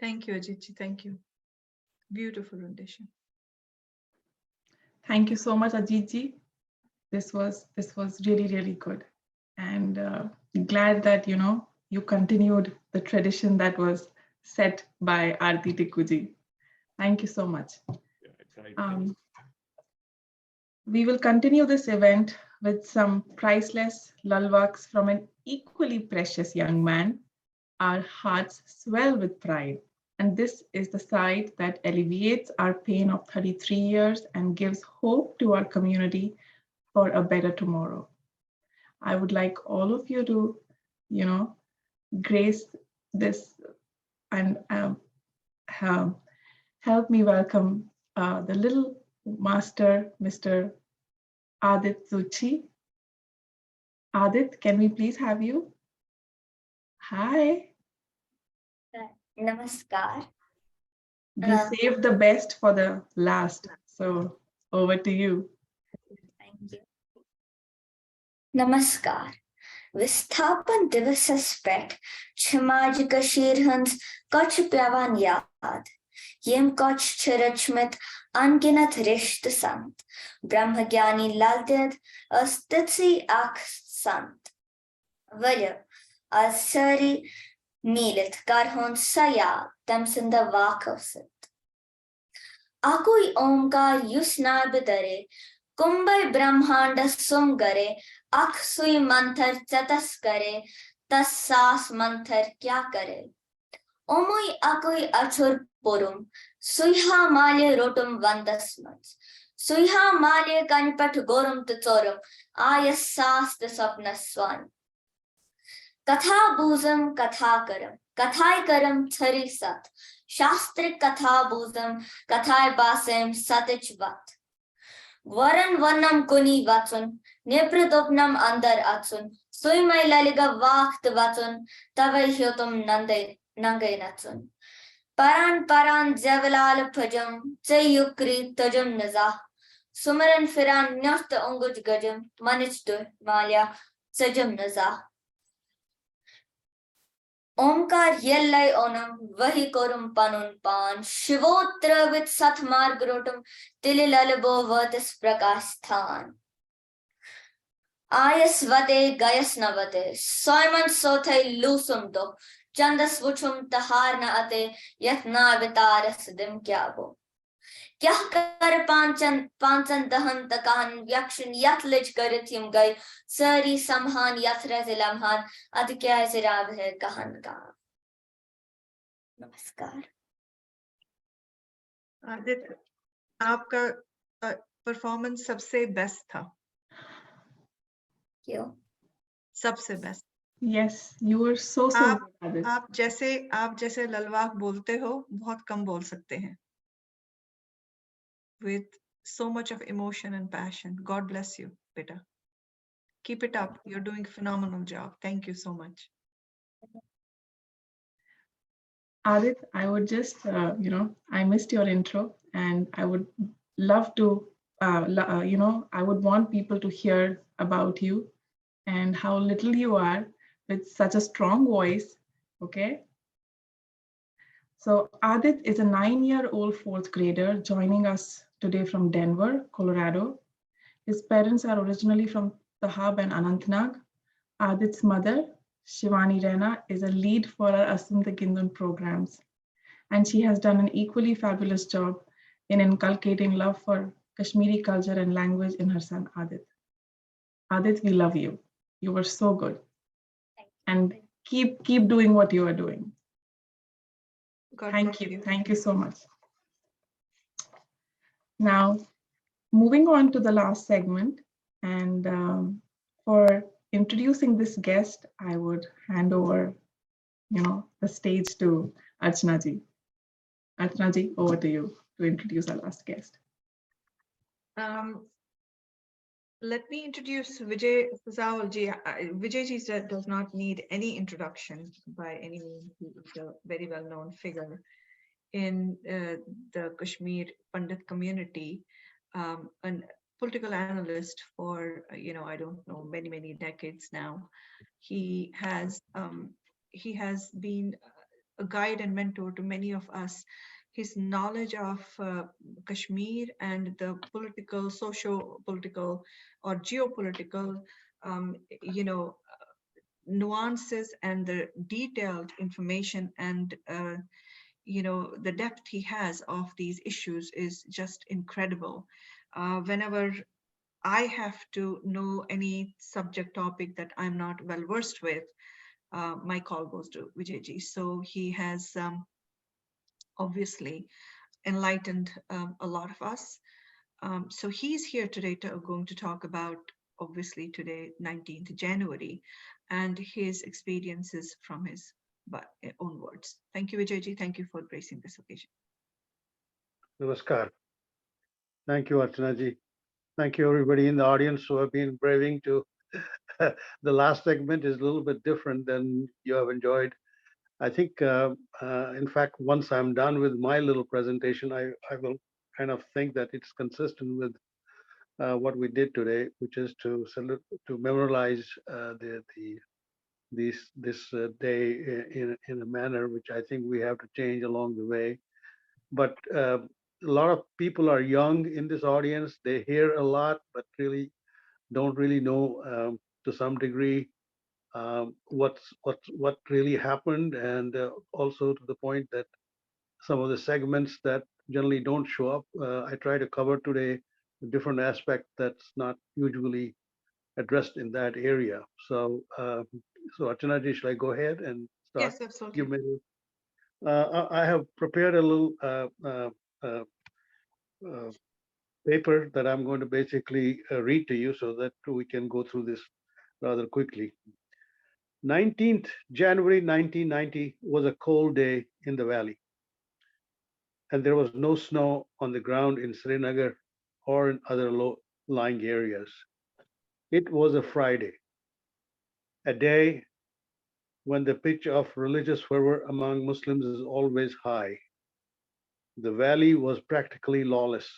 Thank you, Ajitji. Thank you. Beautiful rendition. Thank you so much, Ajitji. This was really, really good. And glad that, you continued the tradition that was set by Aarti Tikkuji. Thank you so much. We will continue this event with some priceless lalwaks from an equally precious young man. Our hearts swell with pride. And this is the side that alleviates our pain of 33 years and gives hope to our community for a better tomorrow. I would like all of you to, grace this and help me welcome the little master, Mr. Adit Zuchi. Adit, can we please have you? Hi. Namaskar. We saved the best for the last, so over to you. Thank you. Namaskar. विस्थापन दिवस पेट छमाज कशीर हंस कछ प्यावान याद येम कछ छरचमित अनगिनत रिश्त संत ब्रह्म ज्ञानी लालतेद अस्तित्सी आख संत वल्य असरी मीलित करहोन सया तम सिंध वाकवसित आकुई ओमकार युस्नाब दरे कुंभय ब्रह्मांड सुम गरे अख सुई मंथर चतस करे तस सास मंथर क्या करे ओमुई अकुई अछुर पुरुम सुइहा माले रोटुम वंदस्मत सुइहा माले कनपट गोरुम तचोरुम आयस सास द स्वप्न स्वान कथा बूजम कथा करम कथाय करम छरी सत शास्त्र कथा बूजम कथाय बासेम सतिच वत वरन वनम कुनी वचन नेप्रदोपनम अंदर अचुन सुइमै ललिगा वाक्त वचन तवै ह्योतुम नंगे नचुन परान परान जवलाल फजम चयुक्री तजम नजा सुमरन फिरान न्यस्त अंगुज गजम मनिच दुर माल्या सजम नजा ओमकार यल्लै ओनम वही कोरुम पनुन पान शिवोत्र वित सत मार्ग रोटम तिले ललबो वतिस प्रकाश स्थान आयस वते गयस नवते सोयमन सोथे लूसुम दो चंदस वुचुम तहार न अते यत ना वितारस दिम क्या वो क्या कर पांचन दहन तकान व्यक्षन यत लिज करथिम गई सरी समहान यत रजिलमहान अद क्या जिराब है कहन का नमस्कार आदित्य आपका परफॉर्मेंस सबसे बेस्ट था क्यों सबसे best Yes, you were so good. आप जैसे ललवाक बोलते हो बहुत कम बोल सकते हैं with so much of emotion and passion. God bless you, beta. Keep it up. You're doing a phenomenal job. Thank you so much. Adit, I would just, I missed your intro and I would love to, I would want people to hear about you and how little you are with such a strong voice, okay? So Adit is a 9-year-old fourth grader joining us today from Denver, Colorado. His parents are originally from the Hub and Anantnag. Adit's mother, Shivani Rena, is a lead for our Asumta Gindun programs. And she has done an equally fabulous job in inculcating love for Kashmiri culture and language in her son, Adit. Adit, we love you. You were so good. And keep doing what you are doing. Thank you. Thank you so much. Now, moving on to the last segment, And for introducing this guest, I would hand over, the stage to Archana ji. Archana ji, over to you to introduce our last guest. Let me introduce Vijay Sazawal ji. Vijay ji does not need any introduction by any means. He is a very well-known figure in the Kashmir Pandit community, and political analyst for, I don't know, many decades now. He has been a guide and mentor to many of us. His knowledge of Kashmir and the political, socio-political, or geopolitical, nuances and the detailed information and the depth he has of these issues is just incredible. Whenever I have to know any subject topic that I'm not well versed with, my call goes to Vijayji. So he has obviously enlightened a lot of us. So he's here today going to talk about, obviously today, 19th January, and his experiences from his own words. Thank you, Vijayji. Thank you for gracing this occasion. Namaskar. Thank you, Archana ji. Thank you, everybody in the audience who have been braving to. The last segment is a little bit different than you have enjoyed. I think, in fact, once I'm done with my little presentation, I will kind of think that it's consistent with what we did today, which is to memorialize this day in a manner which I think we have to change along the way. But a lot of people are young in this audience. They hear a lot, but really don't really know to some degree what really happened, and also to the point that some of the segments that generally don't show up, I try to cover today a different aspect that's not usually addressed in that area. So, Archana ji, shall I go ahead and start? Yes, absolutely. I have prepared a little paper that I'm going to basically read to you so that we can go through this rather quickly. 19th January 1990 was a cold day in the valley, and there was no snow on the ground in Srinagar or in other low-lying areas. It was a Friday, a day when the pitch of religious fervor among Muslims is always high. The valley was practically lawless.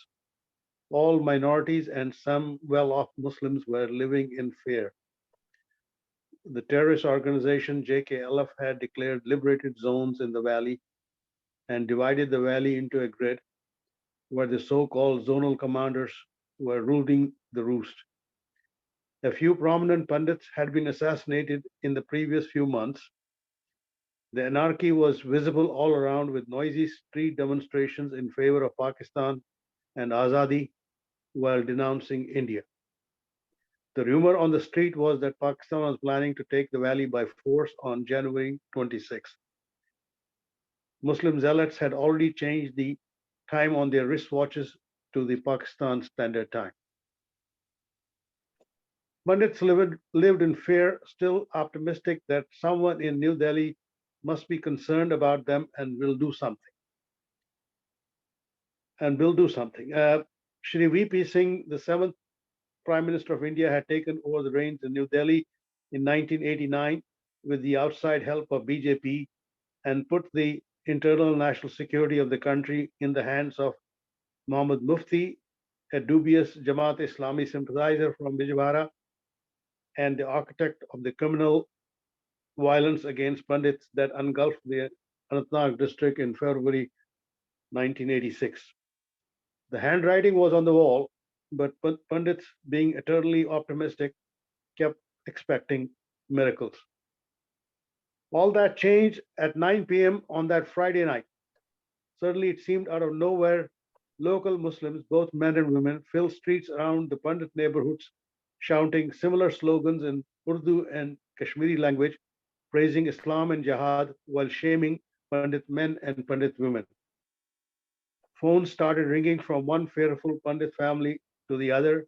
All minorities and some well-off Muslims were living in fear. The terrorist organization JKLF had declared liberated zones in the valley and divided the valley into a grid where the so-called zonal commanders were ruling the roost. A few prominent pundits had been assassinated in the previous few months. The anarchy was visible all around with noisy street demonstrations in favor of Pakistan and Azadi while denouncing India. The rumor on the street was that Pakistan was planning to take the valley by force on January 26. Muslim zealots had already changed the time on their wristwatches to the Pakistan Standard Time. Pundits lived in fear, still optimistic that someone in New Delhi must be concerned about them and will do something. Shri V.P. Singh, the 7th Prime Minister of India, had taken over the reins in New Delhi in 1989 with the outside help of BJP and put the internal national security of the country in the hands of Mohammad Mufti, a dubious Jamaat Islami sympathizer from Bijbara and the architect of the criminal violence against Pandits that engulfed the Anantnag district in February 1986. The handwriting was on the wall, but Pandits, being eternally optimistic, kept expecting miracles. All that changed at 9 p.m. on that Friday night. Suddenly, it seemed out of nowhere, local Muslims, both men and women, filled streets around the Pandit neighborhoods, shouting similar slogans in Urdu and Kashmiri language, praising Islam and Jihad while shaming Pandit men and Pandit women. Phones started ringing from one fearful Pandit family to the other,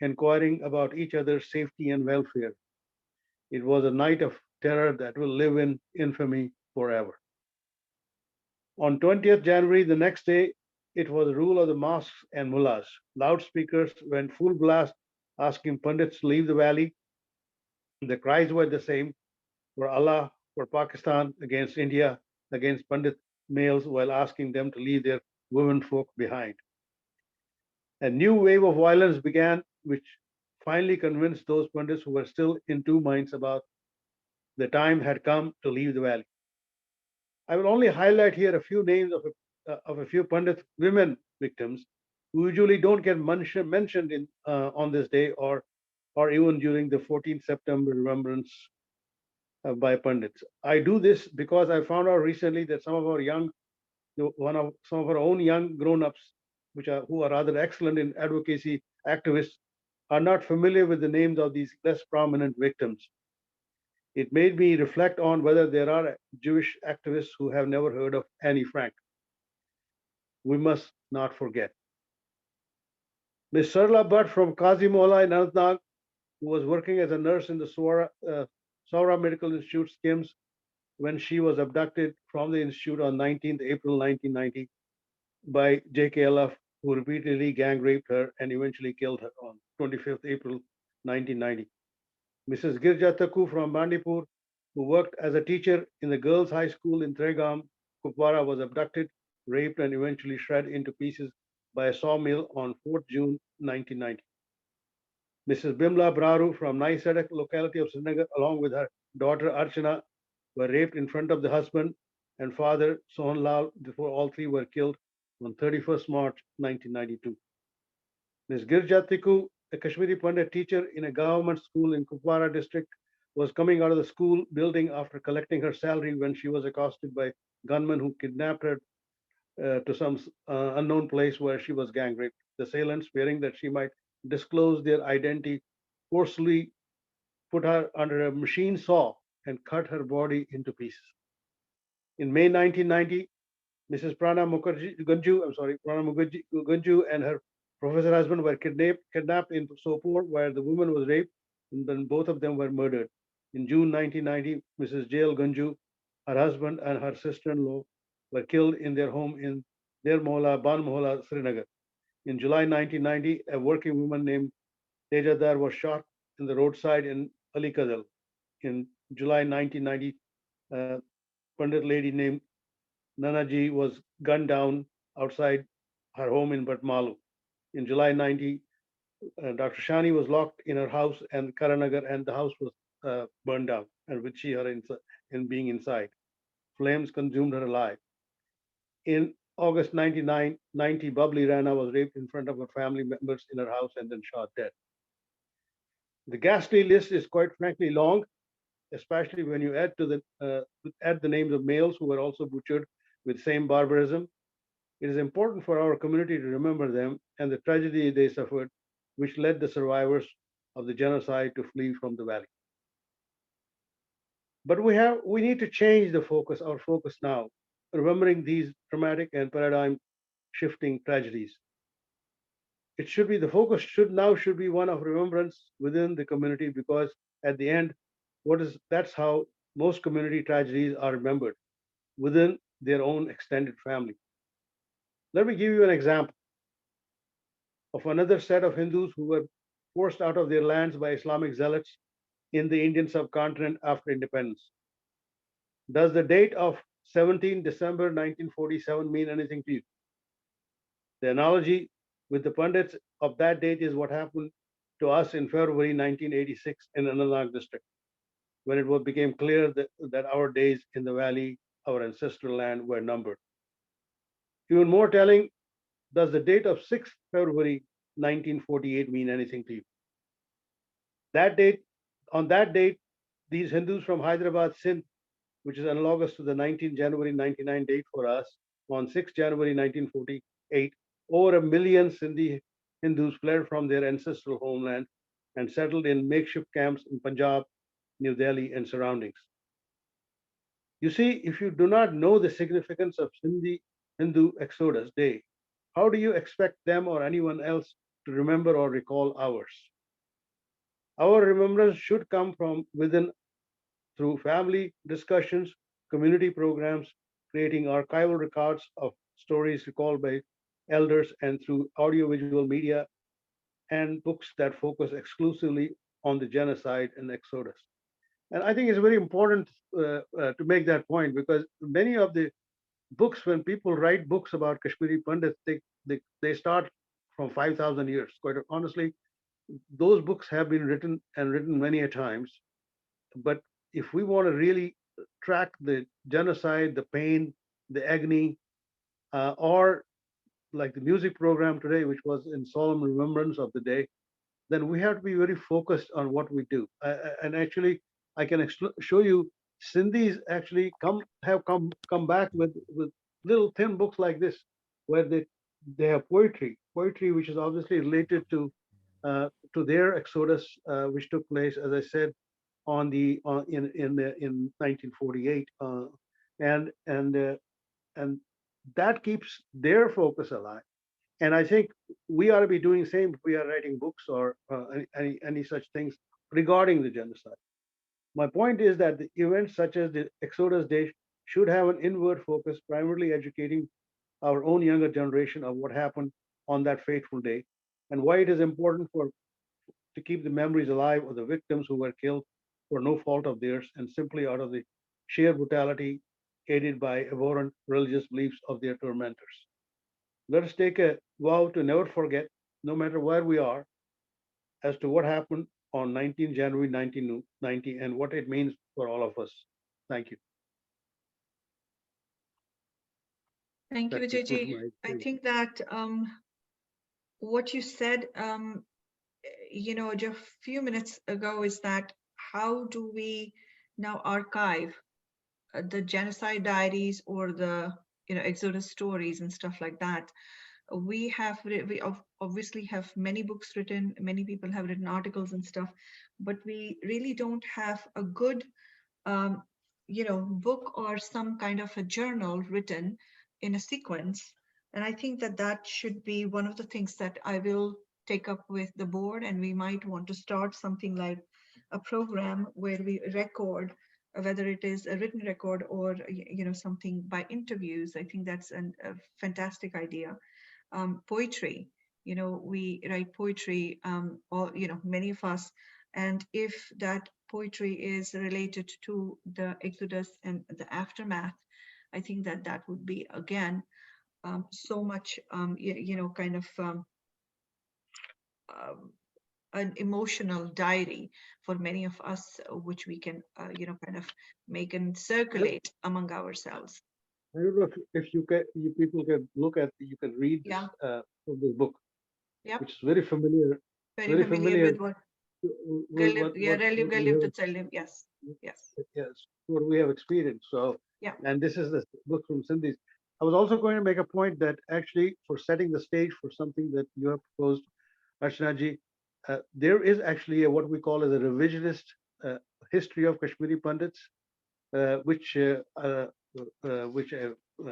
inquiring about each other's safety and welfare. It was a night of terror that will live in infamy forever. On 20th January, the next day, it was the rule of the mosques and mullahs. Loudspeakers went full blast, asking pundits to leave the valley. The cries were the same: for Allah, for Pakistan, against India, against Pandit males, while asking them to leave their women folk behind. A new wave of violence began, which finally convinced those Pandits who were still in two minds about the time had come to leave the valley. I will only highlight here a few names of a few Pandit women victims who usually don't get mentioned on this day, or even during the 14th September remembrance by Pandits. I do this because I found out recently that some of our own young grown-ups, who are rather excellent in advocacy activists, are not familiar with the names of these less prominent victims. It made me reflect on whether there are Jewish activists who have never heard of Annie Frank. We must not forget. Ms. Sarla Bhatt from Qazi Mohalla in Anantnag, who was working as a nurse in the Saura Medical Institute SKIMS when she was abducted from the institute on 19th April 1990 by JKLF, who repeatedly gang raped her and eventually killed her on 25th April 1990. Mrs. Girja Taku from Bandipur, who worked as a teacher in the girls' high school in Tregam, Kupwara, was abducted, raped, and eventually shredded into pieces by a sawmill on 4th June 1990. Mrs. Bimla Braru from Nai Sadak locality of Srinagar, along with her daughter Archana, were raped in front of the husband and father Sohan Lal before all three were killed on 31st March 1992. Ms. Girja Tiku, a Kashmiri Pandit teacher in a government school in Kupwara district, was coming out of the school building after collecting her salary when she was accosted by gunmen who kidnapped her to some unknown place where she was gang raped. The assailants, fearing that she might disclose their identity, forcefully put her under a machine saw and cut her body into pieces. In May 1990, Mrs. Prana Mukherjee Gunju and her professor husband were kidnapped in Sopore, where the woman was raped, and then both of them were murdered. In June 1990, Mrs. Jail Gunju, her husband, and her sister-in-law were killed in their home in Der Mohalla, Ban Mohalla, Srinagar. In July 1990, a working woman named Tejadar was shot in the roadside in Ali Kadal. In July 1990, a Pandit lady named Nanaji was gunned down outside her home in Batmalu. In July 90, Dr. Shani was locked in her house and Karanagar, and the house was burned down, and with her in being inside. Flames consumed her alive. In August 1990, Babli Rana was raped in front of her family members in her house and then shot dead. The ghastly list is quite frankly long, especially when you add the names of males who were also butchered with same barbarism. It is important for our community to remember them and the tragedy they suffered, which led the survivors of the genocide to flee from the valley. But we need to change our focus now, remembering these traumatic and paradigm shifting tragedies. The focus should be one of remembrance within the community, because at the end, that's how most community tragedies are remembered, within their own extended family. Let me give you an example of another set of Hindus who were forced out of their lands by Islamic zealots in the Indian subcontinent after independence. Does the date of 17 December 1947 mean anything to you? The analogy with the Pandits of that date is what happened to us in February 1986 in Anantnag district, when it became clear that our days in the valley, our ancestral land, were numbered. Even more telling, does the date of 6th February 1948 mean anything to you? On that date, these Hindus from Hyderabad, Sindh, which is analogous to the 19 January 1999 date for us, on 6 January 1948, over 1 million Sindhi Hindus fled from their ancestral homeland and settled in makeshift camps in Punjab, New Delhi, and surroundings. You see, if you do not know the significance of Hindu Exodus Day, how do you expect them or anyone else to remember or recall ours. Our remembrance should come from within through family discussions, community programs, creating archival records of stories recalled by elders, and through audiovisual media and books that focus exclusively on the genocide and Exodus. And I think it's very important to make that point, because many of the books, when people write books about Kashmiri Pandits, they start from 5,000 years. Quite honestly, those books have been written and written many a times. But if we want to really track the genocide, the pain, the agony, or like the music program today, which was in solemn remembrance of the day, then we have to be very focused on what we do. And actually, I can show you Sindhis actually have come back with little thin books like this, where they have poetry which is obviously related to their exodus, which took place, as I said, on the in 1948, and that keeps their focus alive. And I think we ought to be doing the same if we are writing books or any such things regarding the genocide. My point is that the events such as the Exodus Day should have an inward focus, primarily educating our own younger generation of what happened on that fateful day and why it is important to keep the memories alive of the victims who were killed for no fault of theirs and simply out of the sheer brutality aided by abhorrent religious beliefs of their tormentors. Let us take a vow to never forget, no matter where we are, as to what happened on 19 January 1990 and what it means for all of us. Thank you. Thank you, Vijayji. I think that what you said, just a few minutes ago, is that how do we now archive the genocide diaries or the Exodus stories and stuff like that? We obviously have many books written, many people have written articles and stuff, but we really don't have a good book or some kind of a journal written in a sequence. And I think that that should be one of the things that I will take up with the board, and we might want to start something like a program where we record, whether it is a written record or something by interviews. I think that's a fantastic idea. Poetry, we write poetry, many of us, and if that poetry is related to the Exodus and the aftermath, I think that that would be, again, so much, kind of an emotional diary for many of us, which we can, kind of make and circulate among ourselves. I don't know if you people can look at, you can read this, from this book, which is very familiar. Very familiar with what? Relief to live. Yes. Yes, what we have experienced. So, and this is the book from Sindhis. I was also going to make a point that actually, for setting the stage for something that you have proposed, Archanaji, there is actually what we call as a revisionist history of Kashmiri Pandits, which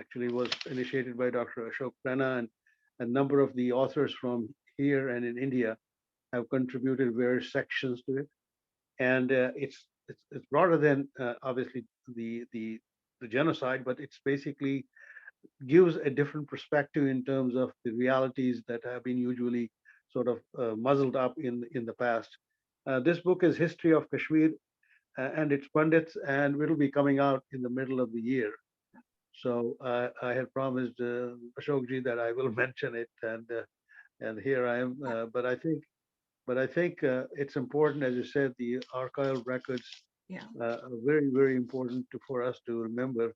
actually was initiated by Dr. Ashok Rana, and a number of the authors from here and in India have contributed various sections to it. And it's broader than obviously the genocide, but it's basically gives a different perspective in terms of the realities that have been usually sort of muzzled up in the past. This book is History of Kashmir and its Pandits, and it'll be coming out in the middle of the year. So I had promised Ashokji that I will mention it, and here I am. But I think it's important, as you said, the archival records are very, very important for us to remember,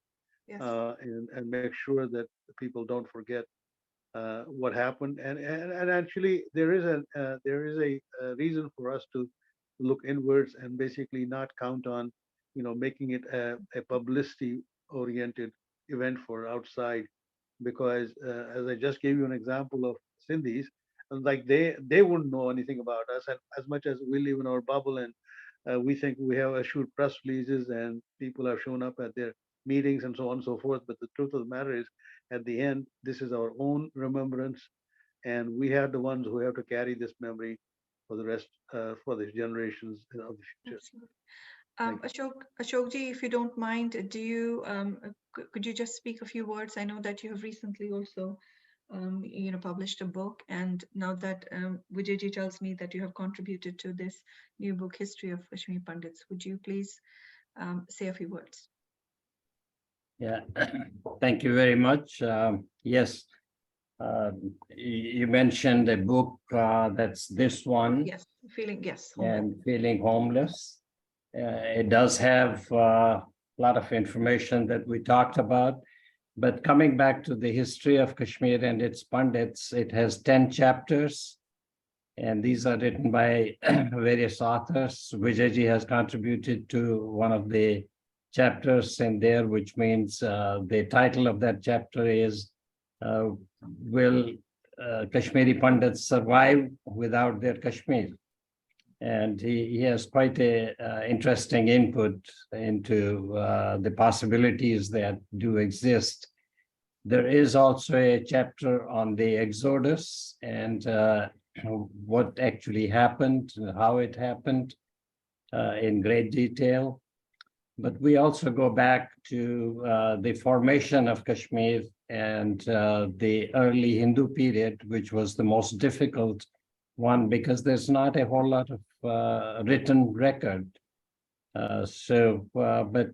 and make sure that people don't forget what happened. And actually, there is a reason for us to look inwards and basically not count on, making it a publicity-oriented event for outside, because as I just gave you an example of Sindhis, like they wouldn't know anything about us, and as much as we live in our bubble and we think we have issued press releases and people have shown up at their meetings and so on and so forth. But the truth of the matter is, at the end, this is our own remembrance. and we are the ones who have to carry this memory for the rest, for the generations of the future. Ashokji, if you don't mind, do you could you just speak a few words? I know that you have recently also published a book, and now that Vijayji tells me that you have contributed to this new book, History of Kashmiri Pandits, would you please say a few words? Yeah, thank you very much. Yes, you mentioned a book that's this one. Yes, homeless. And Feeling Homeless. It does have a lot of information that we talked about, but coming back to the history of Kashmir and its Pandits, it has 10 chapters, and these are written by various authors. Vijayji has contributed to one of the chapters in there, which means the title of that chapter is Will Kashmiri Pandits Survive Without Their Kashmir? And he has quite a interesting input into the possibilities that do exist. There is also a chapter on the Exodus and what actually happened, how it happened in great detail. But we also go back to the formation of Kashmir and the early Hindu period, which was the most difficult one because there's not a whole lot of written record. But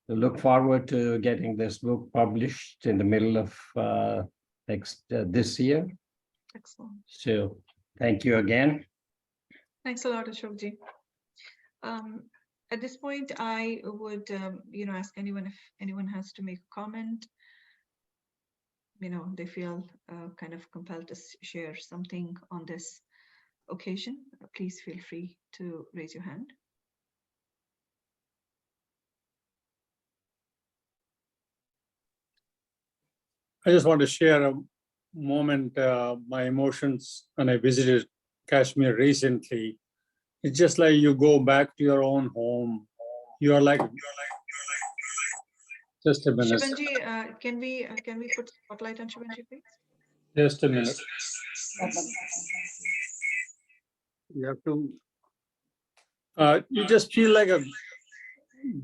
we look forward to getting this book published in the middle of this year. Excellent. So thank you again. Thanks a lot, Ashokji. At this point, I would ask anyone if anyone has to make a comment. They feel kind of compelled to share something on this occasion. Please feel free to raise your hand. I just want to share a moment, my emotions when I visited Kashmir recently. It's just like you go back to your own home. You are like, just a minute. Shivanji, can we put spotlight on Shivanji, please? Just a minute. You have to. You just feel like a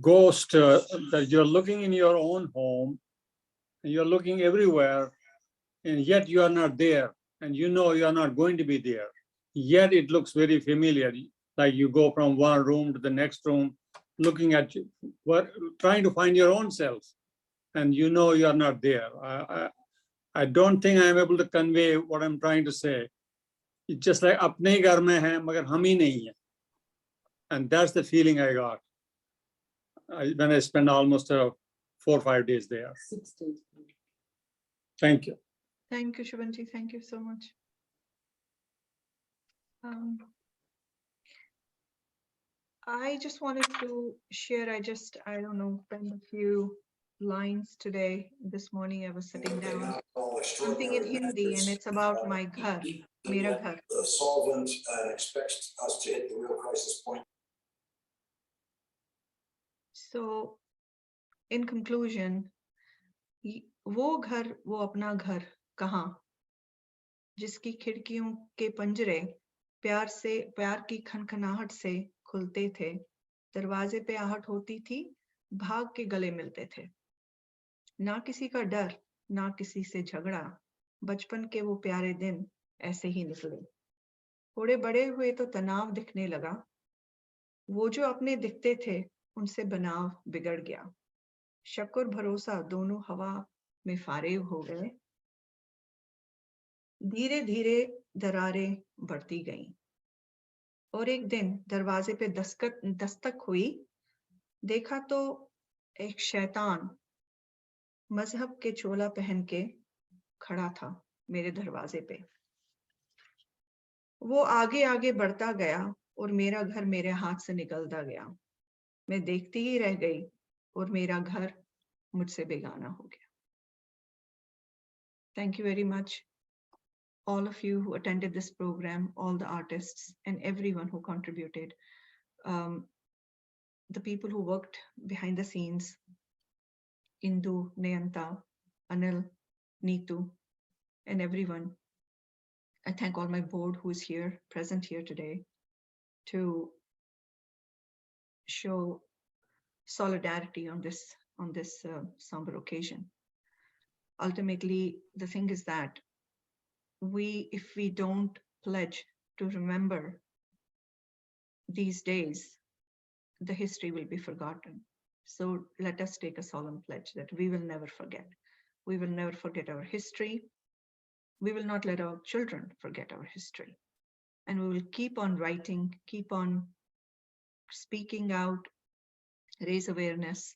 ghost that you're looking in your own home and you're looking everywhere, and yet you are not there, and you know you are not going to be there. Yet it looks very familiar, like you go from one room to the next room, looking at you, trying to find your own self, and you know you are not there. I don't think I am able to convey what I'm trying to say. It's just like apne hi ghar mein hai, magar hum hi nahi hai. And that's the feeling I got when I spent almost 4 or 5 days there. 6 days. Thank you. Thank you, Shivanji. Thank you so much. I just wanted to share, I don't know, penned a few lines today. This morning I was sitting down, something in Hindi, and it's about my ghar, mera ghar. Solvent and expects us to hit the real crisis point. So, in conclusion, वो घर वो अपना घर कहाँ, जिसकी खिड़कियों के पंजरे प्यार की खनखनाहट से खुलते थे, दरवाजे पे आहट होती थी, भाग के गले मिलते थे, ना किसी का डर, ना किसी से झगड़ा, बचपन के वो प्यारे दिन ऐसे ही निकले, थोड़े बड़े हुए तो तनाव दिखने लगा, वो जो अपने दिखते थे उनसे बनाव बिगड़ गया, शक और भरोसा दोनों हवा में फारेब हो गए, धीरे धीरे दरारें बढ़ती गईं, और एक दिन दरवाजे पे दस्तक हुई, देखा तो एक शैतान मजहब के चोला पहन के खड़ा था मेरे दरवाजे पे। वो आगे आगे बढ़ता गया और मेरा घर मेरे हाथ से निकलता गया, मैं देखती ही रह गई और मेरा घर मुझसे बेगाना हो गया। Thank you very much, all of you who attended this program, all the artists and everyone who contributed, the people who worked behind the scenes, Indu, Nayanta, Anil, Neetu, and everyone I thank all my board who is here, present here today, to show solidarity on this somber occasion. Ultimately, the thing is that if we don't pledge to remember these days, the history will be forgotten. So let us take a solemn pledge that we will never forget. We will never forget our history. We will not let our children forget our history. And we will keep on writing, keep on speaking out, raise awareness,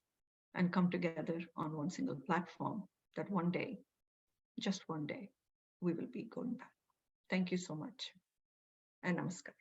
and come together on one single platform that one day, just one day, we will be going back. Thank you so much. And namaskar.